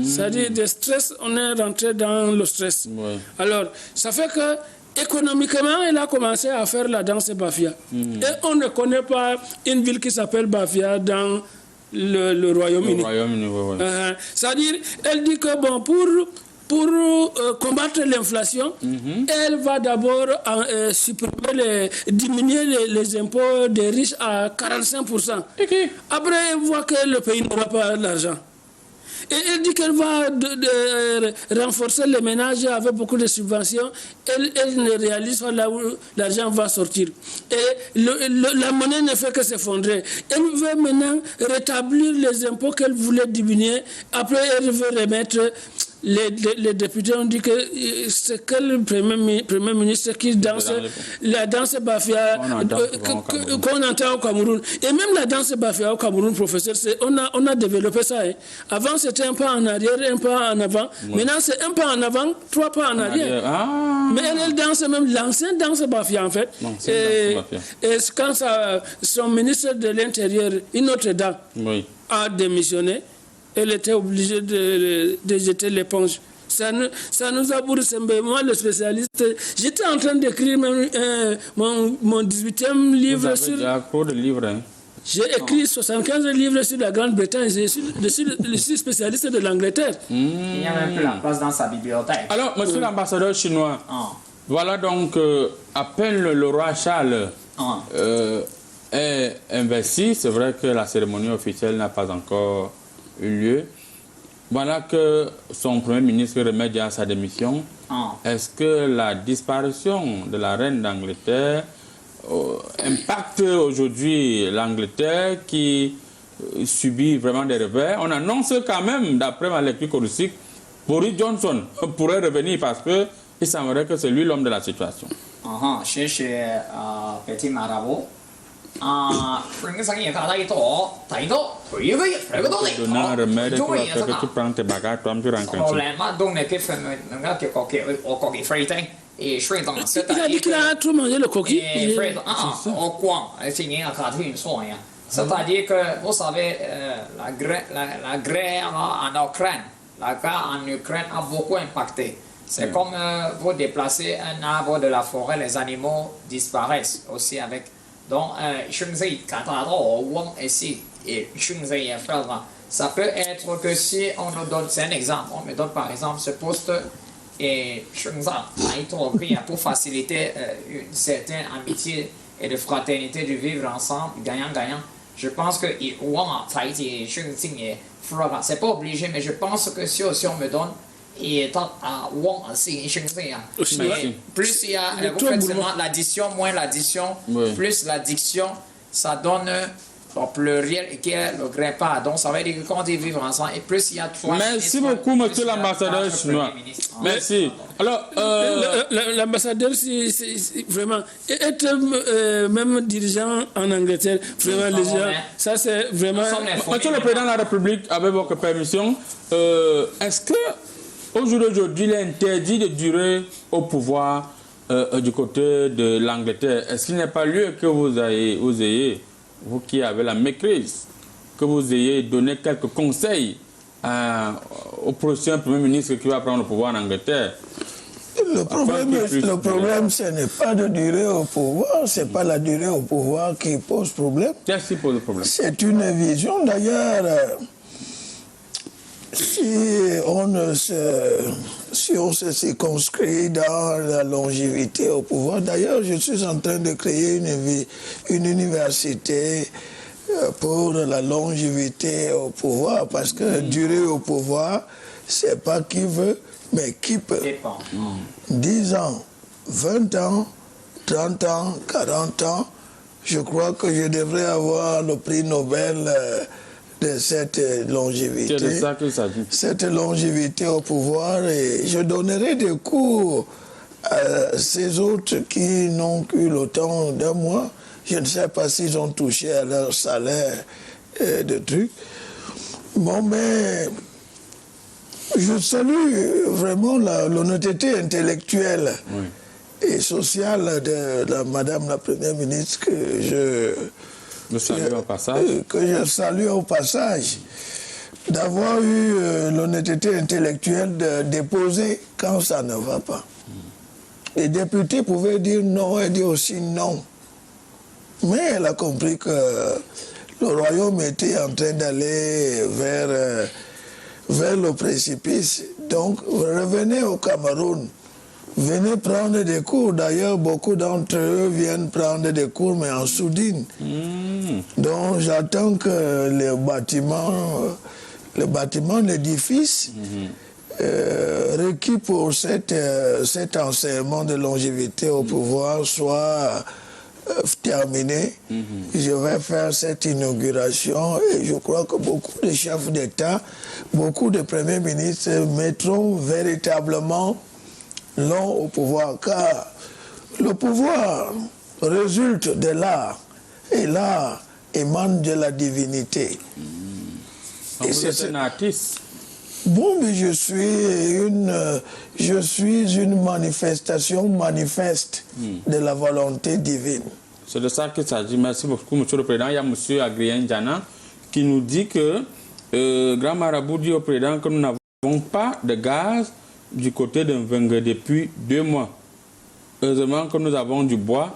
C'est-à-dire, de stress, on est rentré dans le stress. Oui. Alors, ça fait que économiquement, elle a commencé à faire la danse Bafia. Et on ne connaît pas une ville qui s'appelle Bafia dans le Royaume-Uni. C'est-à-dire, elle dit que bon, pour combattre l'inflation, elle va d'abord diminuer les impôts des riches à 45%. Après, elle voit que le pays n'aura pas l'argent. Et elle dit qu'elle va renforcer les ménages avec beaucoup de subventions. Elle ne réalise pas là où l'argent va sortir. Et la monnaie ne fait que s'effondrer. Elle veut maintenant rétablir les impôts qu'elle voulait diminuer. Après, elle veut remettre... Les députés ont dit que c'est que le premier ministre qui danse la danse Bafia qu'on entend au Cameroun. Et même la danse Bafia au Cameroun, professeur, on a développé ça. Hein. Avant, c'était un pas en arrière, un pas en avant. Oui. Maintenant, c'est un pas en avant, 3 pas en arrière. Mais elle danse même l'ancienne danse Bafia, en fait. Et quand son ministre de l'Intérieur, une autre dame, a démissionné, elle était obligée de jeter l'éponge. Ça nous a bouleversé. Moi, le spécialiste, j'étais en train d'écrire mon 18e livre. Vous avez déjà trop de livres, hein? J'ai écrit 75 livres sur la Grande-Bretagne. Je suis spécialiste de l'Angleterre. Il y a même plus la place dans sa bibliothèque. Alors, monsieur l'ambassadeur chinois, voilà donc à peine le roi Charles est investi. C'est vrai que la cérémonie officielle n'a pas encore eu lieu. Voilà que son premier ministre remet déjà sa démission. Est-ce que la disparition de la reine d'Angleterre impacte aujourd'hui l'Angleterre qui subit vraiment des revers? On annonce quand même, d'après ma lecture choristique, Boris Johnson pourrait revenir parce qu'il semblerait que c'est lui l'homme de la situation. Chez Petit Marabout. Donnant un remède qui va faire que tu prends tes bagages, toi tu rentres. Il a dit qu'il a trop mangé le coquille. C'est-à-dire que, vous savez, la guerre en Ukraine a beaucoup impacté. C'est comme vous déplacez un arbre de la forêt, les animaux disparaissent aussi avec. Donc, ça peut être que si on nous donne, c'est un exemple, on me donne par exemple ce poste et pour faciliter une certaine amitié et de fraternité de vivre ensemble, gagnant-gagnant. Je pense que c'est pas obligé, mais je pense que si aussi on me donne plus il y a vous faites seulement l'addition, moins l'addition, plus l'addiction, ça donne au pluriel et qui est le grépard. Donc ça veut dire que quand ils vivent ensemble, et plus il y a trois. Merci beaucoup, monsieur l'ambassadeur chinois. Merci. Alors, l'ambassadeur, c'est vraiment être même dirigeant en Angleterre, vraiment les gens, ça c'est vraiment. Monsieur le président de la République, avec votre permission, est-ce que au jour d'aujourd'hui, il est interdit de durer au pouvoir du côté de l'Angleterre? Est-ce qu'il n'est pas lieu que vous ayez, vous qui avez la maîtrise, que vous ayez donné quelques conseils au prochain Premier ministre qui va prendre le pouvoir en Angleterre? Le problème, ce n'est pas de durer au pouvoir, ce n'est pas la durée au pouvoir qui pose problème. Qu'est-ce qui pose problème? C'est une vision d'ailleurs. Si on se circonscrit dans la longévité au pouvoir, d'ailleurs je suis en train de créer une université pour la longévité au pouvoir, parce que durer au pouvoir, c'est pas qui veut, mais qui peut. 10 ans, 20 ans, 30 ans, 40 ans, je crois que je devrais avoir le prix Nobel de cette longévité. C'est de ça que ça dit. Cette longévité au pouvoir, et je donnerai des cours à ces autres qui n'ont eu le temps d'un mois. Je ne sais pas s'ils ont touché à leur salaire de trucs. Bon, mais je salue vraiment l'honnêteté intellectuelle et sociale de Madame la Première ministre que je salue au passage, d'avoir eu l'honnêteté intellectuelle de déposer quand ça ne va pas. Les députés pouvaient dire non et dire aussi non. Mais elle a compris que le royaume était en train d'aller vers le précipice. Donc, revenez au Cameroun. Venez prendre des cours. D'ailleurs, beaucoup d'entre eux viennent prendre des cours, mais en soudine. Donc, j'attends que le bâtiment, l'édifice requis pour cet enseignement de longévité au pouvoir soit terminé. Je vais faire cette inauguration et je crois que beaucoup de chefs d'État, beaucoup de premiers ministres mettront véritablement long au pouvoir, car le pouvoir résulte de l'art et l'art émane de la divinité. Et c'est un artiste. Bon, mais je suis une manifestation manifeste de la volonté divine. C'est de ça que ça dit. Merci beaucoup, monsieur le président. Il y a monsieur Agrien Diana qui nous dit que Grand Marabout dit au président que nous n'avons pas de gaz du côté de Mvengue depuis 2 mois. Heureusement que nous avons du bois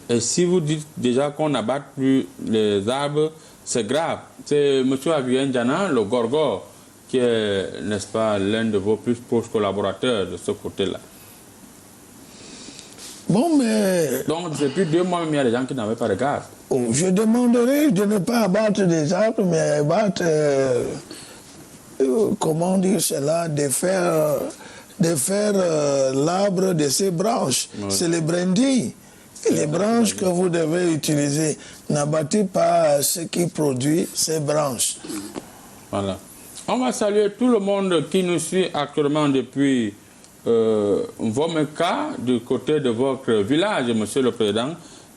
Et si vous dites déjà qu'on n'abatte plus les arbres, c'est grave. C'est M. Aguyen Diana, le Gorgor, qui est, n'est-ce pas, l'un de vos plus proches collaborateurs de ce côté-là. Bon, mais... Donc, depuis 2 mois, il y a des gens qui n'avaient pas de gaz. Je demanderai de ne pas abattre des arbres, mais abattre, comment dire cela, de faire l'arbre de ses branches. Oui. C'est les brindilles. Et les branches que vous devez utiliser. N'abattez pas ce qui produit ces branches. Voilà. On va saluer tout le monde qui nous suit actuellement depuis Vomeka, du côté de votre village, Monsieur le Président.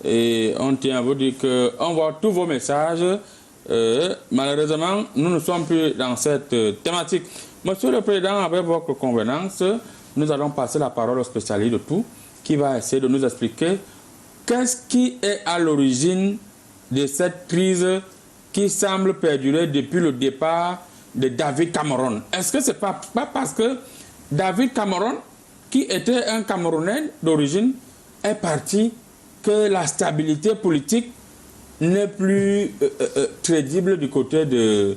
Et on tient à vous dire qu'on voit tous vos messages. Malheureusement, nous ne sommes plus dans cette thématique. Monsieur le Président, avec votre convenance, nous allons passer la parole au spécialiste de tout, qui va essayer de nous expliquer qu'est-ce qui est à l'origine de cette crise qui semble perdurer depuis le départ de David Cameron. Est-ce que ce n'est pas parce que David Cameron, qui était un Camerounais d'origine, est parti que la stabilité politique n'est plus crédible du côté de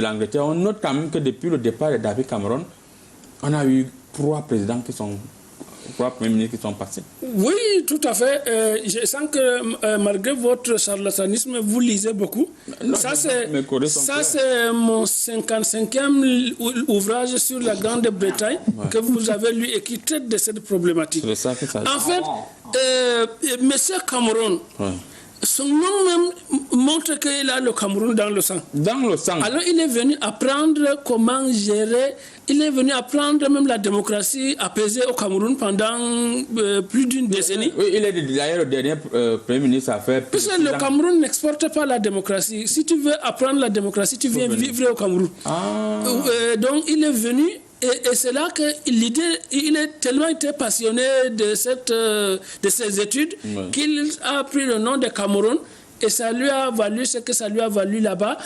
l'Angleterre? On note quand même que depuis le départ de David Cameron, on a eu 3 présidents qui sont... 3 premiers ministres qui sont passés. Oui, tout à fait. Je sens que malgré votre charlatanisme, vous lisez beaucoup. Non, ça, c'est mon 55e ouvrage sur la Grande-Bretagne que vous avez lu et qui traite de cette problématique. C'est ça que ça... En fait, M. Cameron, son nom même montre qu'il a le Cameroun dans le sang. Dans le sang. Alors il est venu apprendre comment gérer, il est venu apprendre même la démocratie apaisée au Cameroun pendant plus d'une décennie. Oui, il est d'ailleurs le dernier Premier ministre à faire... Puisque le Cameroun n'exporte pas la démocratie. Si tu veux apprendre la démocratie, tu viens vivre au Cameroun. Donc il est venu... Et c'est là que l'idée, il a tellement été passionné de ses études qu'il a pris le nom de Cameroun et ça lui a valu ce que ça lui a valu là-bas.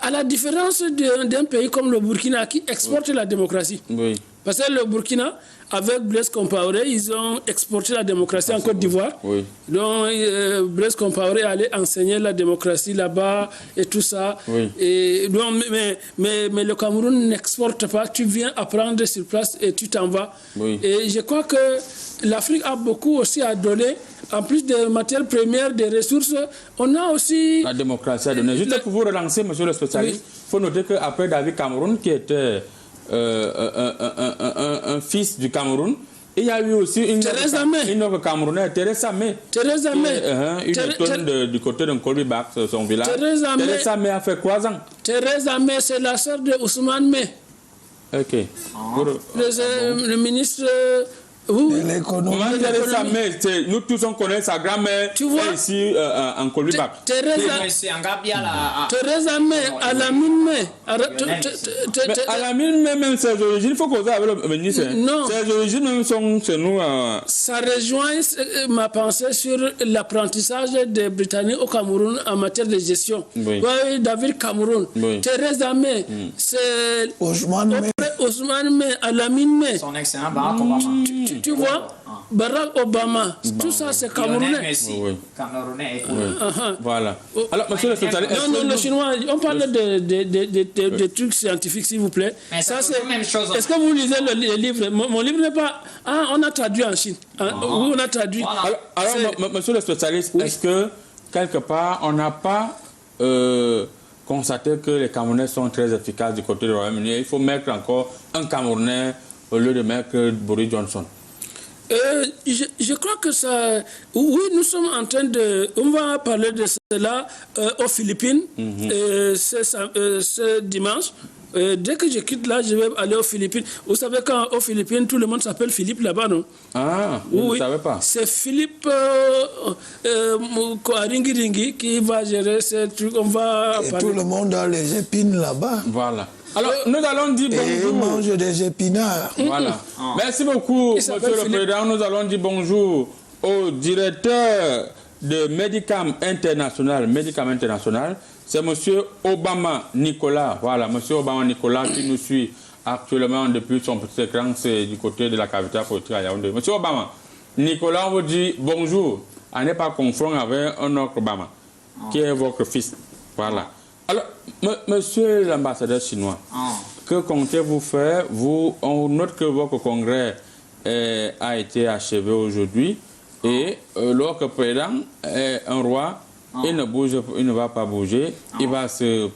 À la différence d'un pays comme le Burkina qui exporte la démocratie. Oui. Parce que le Burkina, avec Blaise Compaoré, ils ont exporté la démocratie en Côte d'Ivoire. Oui. Donc Blaise Compaoré allait enseigner la démocratie là-bas et tout ça. Oui. Et donc, mais le Cameroun n'exporte pas. Tu viens apprendre sur place et tu t'en vas. Oui. Et je crois que l'Afrique a beaucoup aussi à donner. En plus des matières premières, des ressources, on a aussi... La démocratie à donner. Juste pour vous relancer, monsieur le spécialiste, il faut noter qu'après David Cameron, qui était... un fils du Cameroun. Il y a eu aussi une autre Camerounaise, Theresa May. Theresa May. Une étonne du côté de Colby Back, son village. Theresa May a fait 3 ans. Theresa May, c'est la sœur de Ousmane May. Ok. Le ministre... Nous tous on connaît sa grand-mère ici en Colby Back. Theresa May, Alamine May. Alamine May, même ses origines, il faut causer avec le ministre. Non. Ses origines même sont chez nous. Ça rejoint ma pensée sur l'apprentissage des Britanniques au Cameroun en matière de gestion. Oui. David Cameron. Oui. Theresa May, c'est Ousmane May, Alamine May. Son excellent Barack Obama. Tu vois, Barack Obama, tout ça c'est Camerounais. Camerounais. Voilà. Alors, monsieur le spécialiste. Non, le chinois, on parle de trucs scientifiques, s'il vous plaît. Ça, c'est même chose. Est-ce que vous lisez le livre? Mon livre n'est pas. Ah, on a traduit en Chine. On a traduit. Alors, monsieur le spécialiste, est-ce que quelque part, on n'a pas constaté que les Camerounais sont très efficaces du côté du Royaume-Uni? Il faut mettre encore un Camerounais au lieu de mettre Boris Johnson. Je crois que ça... Oui, nous sommes en train de... On va parler de cela aux Philippines ce dimanche. Dès que je quitte là, je vais aller aux Philippines. Vous savez qu'aux Philippines, tout le monde s'appelle Philippe là-bas, non? Ah, vous ne savez pas. C'est Philippe Ringi qui va gérer ce truc. On va parler. Tout le monde a les épines là-bas. Voilà. Alors, nous allons dire bonjour. Et on mange des épinards. Voilà. Merci beaucoup, monsieur le Président. Nous allons dire bonjour au directeur de Medicam International. C'est monsieur Obama Nicolas. Voilà, monsieur Obama Nicolas qui nous suit actuellement depuis son petit écran. C'est du côté de la capitale politique à Yaoundé. Monsieur Obama Nicolas, on vous dit bonjour. On n'est pas confront avec un autre Obama, qui est votre fils. Voilà. Alors, monsieur l'ambassadeur chinois, que comptez-vous faire? On note que votre congrès a été achevé aujourd'hui et l'autre président est un roi, il ne va pas bouger, il va se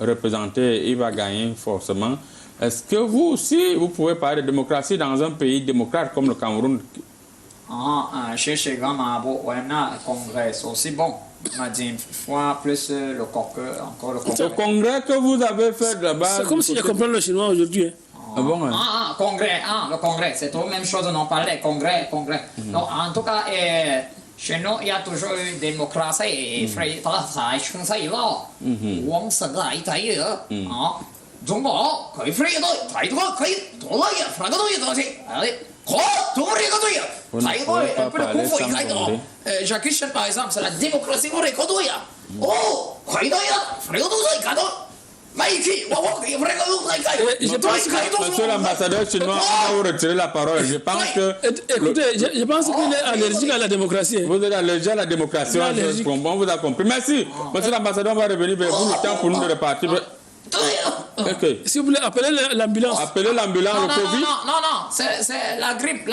représenter, il va gagner forcément. Est-ce que vous aussi, vous pouvez parler de démocratie dans un pays démocrate comme le Cameroun? Chez Gamabo, on a un congrès aussi bon. On m'a dit une fois plus le congrès, encore le congrès. Ce congrès que vous avez fait là-bas. C'est comme si je comprends le chinois aujourd'hui. Ah bon, hein? Congrès, le congrès, c'est la même chose, on en parlait, congrès. Donc, en tout cas, chez nous, il y a toujours une démocratie et frère, ça, je pense qu'il va. On se gagne, d'ailleurs. Donc, il faut Jacques Chirac, par exemple, c'est la démocratie. Monsieur l'ambassadeur chinois, on va vous retirer la parole. Je pense que. Écoutez, je pense qu'il est allergique à la démocratie. Vous êtes allergique à la démocratie, on vous a compris. Merci. Monsieur l'ambassadeur, on va revenir vers vous. Le temps pour nous de repartir. Okay. S'il vous plaît, appelez l'ambulance. Appelez l'ambulance, le Covid. Non, c'est la grippe,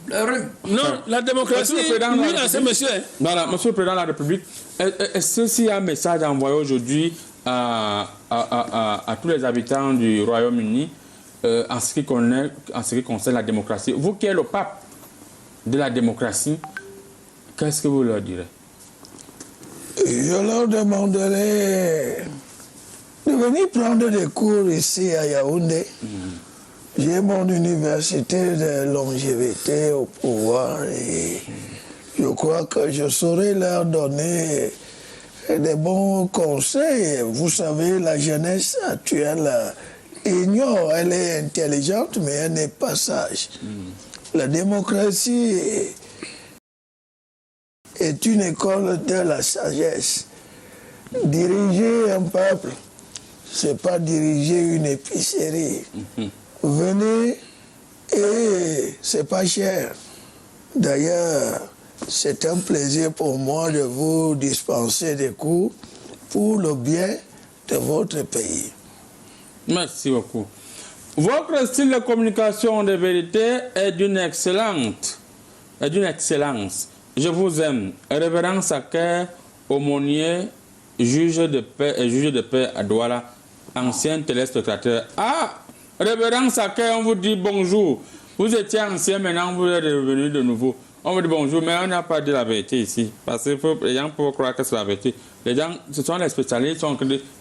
le rhume. Non, la démocratie, c'est monsieur. Voilà, monsieur le Président de la République, est-ce qu'il y a un message envoyé aujourd'hui à tous les habitants du Royaume-Uni en ce qui concerne la démocratie? Vous qui êtes le pape de la démocratie, qu'est-ce que vous leur direz? Je leur demanderai de venir prendre des cours ici à Yaoundé. J'ai mon université de longévité au pouvoir et je crois que je saurais leur donner des bons conseils. Vous savez, la jeunesse actuelle ignore, elle est intelligente, mais elle n'est pas sage. La démocratie est une école de la sagesse. Diriger un peuple, c'est pas diriger une épicerie. Venez et c'est pas cher. D'ailleurs, c'est un plaisir pour moi de vous dispenser des cours pour le bien de votre pays. Merci beaucoup. Votre style de communication de vérité est d'une excellence. Je vous aime. Révérend Saker, aumônier, juge de paix et juge de paix à Douala, ancien téléspectateur. Révérend Saker, on vous dit bonjour. Vous étiez ancien, maintenant vous êtes revenu de nouveau. On vous dit bonjour, mais on n'a pas dit la vérité ici. Parce que les gens peuvent croire que c'est la vérité. Les gens, ce sont les spécialistes,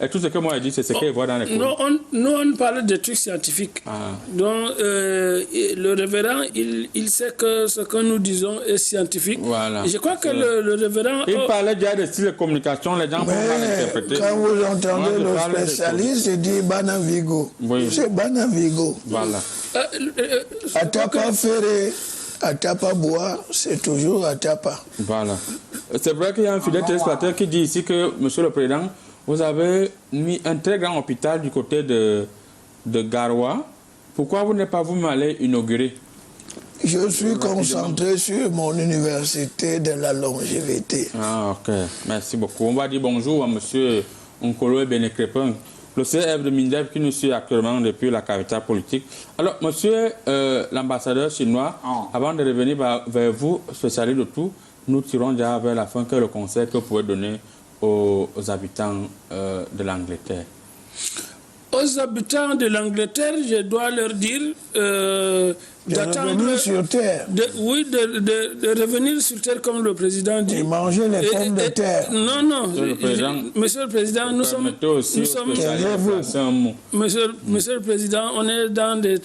et tout ce que moi j'ai dit, c'est ce qu'ils voient dans les cours. Nous, on parle de trucs scientifiques. Donc, le révérend, il sait que ce que nous disons est scientifique. Voilà. Et je crois que le révérend... Il parlait déjà de style de communication, les gens peuvent pas l'interpréter. Quand vous entendez le spécialiste, il dit Banavigo. Oui. C'est Banavigo. Voilà. Atapa Ferré. Atapa bois, c'est toujours Atapa. Voilà. C'est vrai qu'il y a un fidèle téléspectateur qui dit ici que, monsieur le Président, vous avez mis un très grand hôpital du côté de Garoua. Pourquoi vous n'êtes pas vous-même allé inaugurer? Je suis concentré sur mon université de la longévité. Ok. Merci beaucoup. On va dire bonjour à monsieur Onkolo Benekrepin, le CF de Mindeb qui nous suit actuellement depuis la capitale politique. Alors, monsieur l'ambassadeur chinois, avant de revenir vers vous, spécialiste de tout, nous tirons déjà vers la fin. Quel est le conseil que vous pouvez donner aux habitants de l'Angleterre? Aux habitants de l'Angleterre, je dois leur dire d'attendre sur terre. De revenir sur terre comme le président dit. Et manger les pommes de terre. Non, monsieur le président, nous sommes monsieur le président, on est dans des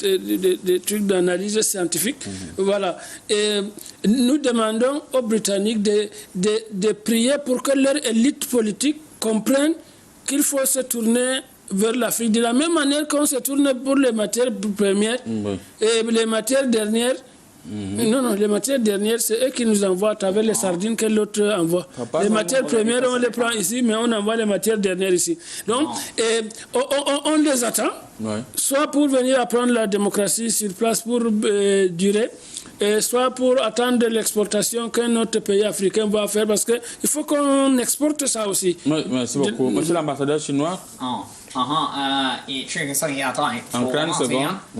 trucs d'analyse scientifique. Voilà. Et nous demandons aux Britanniques de prier pour que leur élite politique comprenne qu'il faut se tourner vers l'Afrique. De la même manière qu'on se tourne pour les matières premières et les matières dernières. Non, les matières dernières, c'est eux qui nous envoient à travers les sardines que l'autre envoie. Les matières premières, on les prend ici, mais on envoie les matières dernières ici. Donc, on les attend. soit pour venir apprendre la démocratie sur place pour durer, et soit pour attendre l'exportation qu'un autre pays africain va faire, parce qu'il faut qu'on exporte ça aussi. Merci beaucoup. Monsieur l'ambassadeur chinois.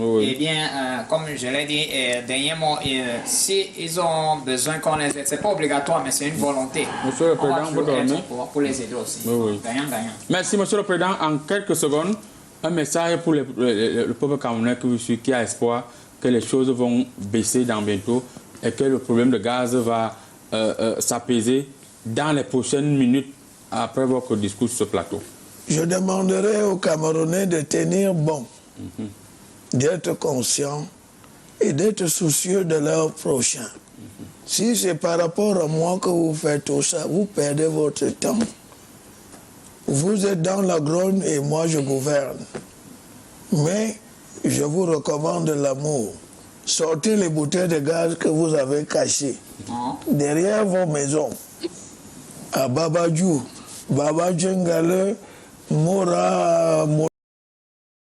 Eh bien, comme je l'ai dit dernièrement, s'ils ont besoin qu'on les aide, c'est pas obligatoire, mais c'est une volonté. Monsieur le Président, vous dormez pour les aider aussi. Gagnant. Merci, Monsieur le Président. En quelques secondes, un message pour le peuple camerounais qui a espoir que les choses vont baisser dans bientôt et que le problème de gaz va s'apaiser dans les prochaines minutes après votre discours sur ce plateau. Je demanderai aux Camerounais de tenir bon, d'être conscients et d'être soucieux de leur prochain. Si c'est par rapport à moi que vous faites tout ça, vous perdez votre temps. Vous êtes dans la grogne et moi je gouverne. Mais je vous recommande l'amour. Sortez les bouteilles de gaz que vous avez cachées derrière vos maisons. À Babadjou, Babadjengale, Mora,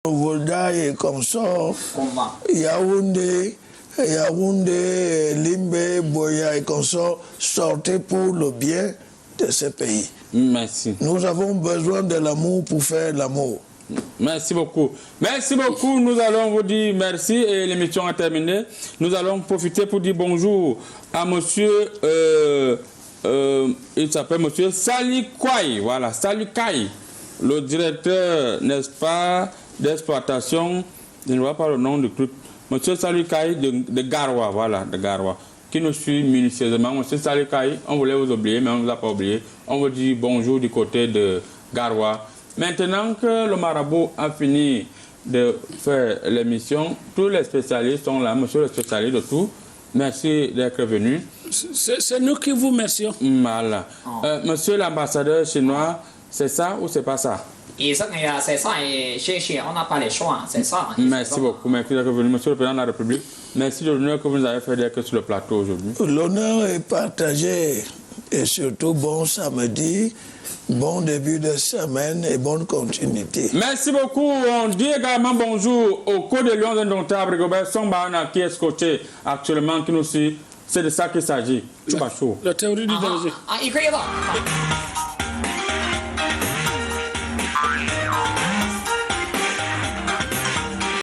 Volda et consort, Yaoundé, Limbe, Boya et consort, sortez pour le bien de ce pays. Merci. Nous avons besoin de l'amour pour faire l'amour. Merci beaucoup. Merci beaucoup. Nous allons vous dire merci et l'émission est terminée. Nous allons profiter pour dire bonjour à monsieur, il s'appelle monsieur Sali Kwai. Voilà, Sali Kwai, le directeur, n'est-ce pas, d'exploitation, je ne vois pas le nom du truc. Monsieur Sali Kwai de Garoua, voilà, de Garoua, qui nous suit minutieusement. Monsieur Sali Kwai, on voulait vous oublier, mais on ne vous a pas oublié. On vous dit bonjour du côté de Garoua. Maintenant que le marabout a fini de faire l'émission, tous les spécialistes sont là. Monsieur le spécialiste de tout, merci d'être venu. C'est nous qui vous remercions. Voilà. Monsieur l'ambassadeur chinois, c'est ça ou c'est pas ça? C'est ça, et on n'a pas les choix, c'est ça. Merci beaucoup, merci d'être venu. Monsieur le Président de la République, merci de l'honneur que vous nous avez fait d'être sur le plateau aujourd'hui. L'honneur est partagé et surtout bon samedi. Bon début de semaine et bonne continuité. Merci beaucoup. On dit également bonjour au Côte de Lions indomptable Rigobert Sombana qui est scotché actuellement, qui nous suit. C'est de ça qu'il s'agit. La théorie du danger.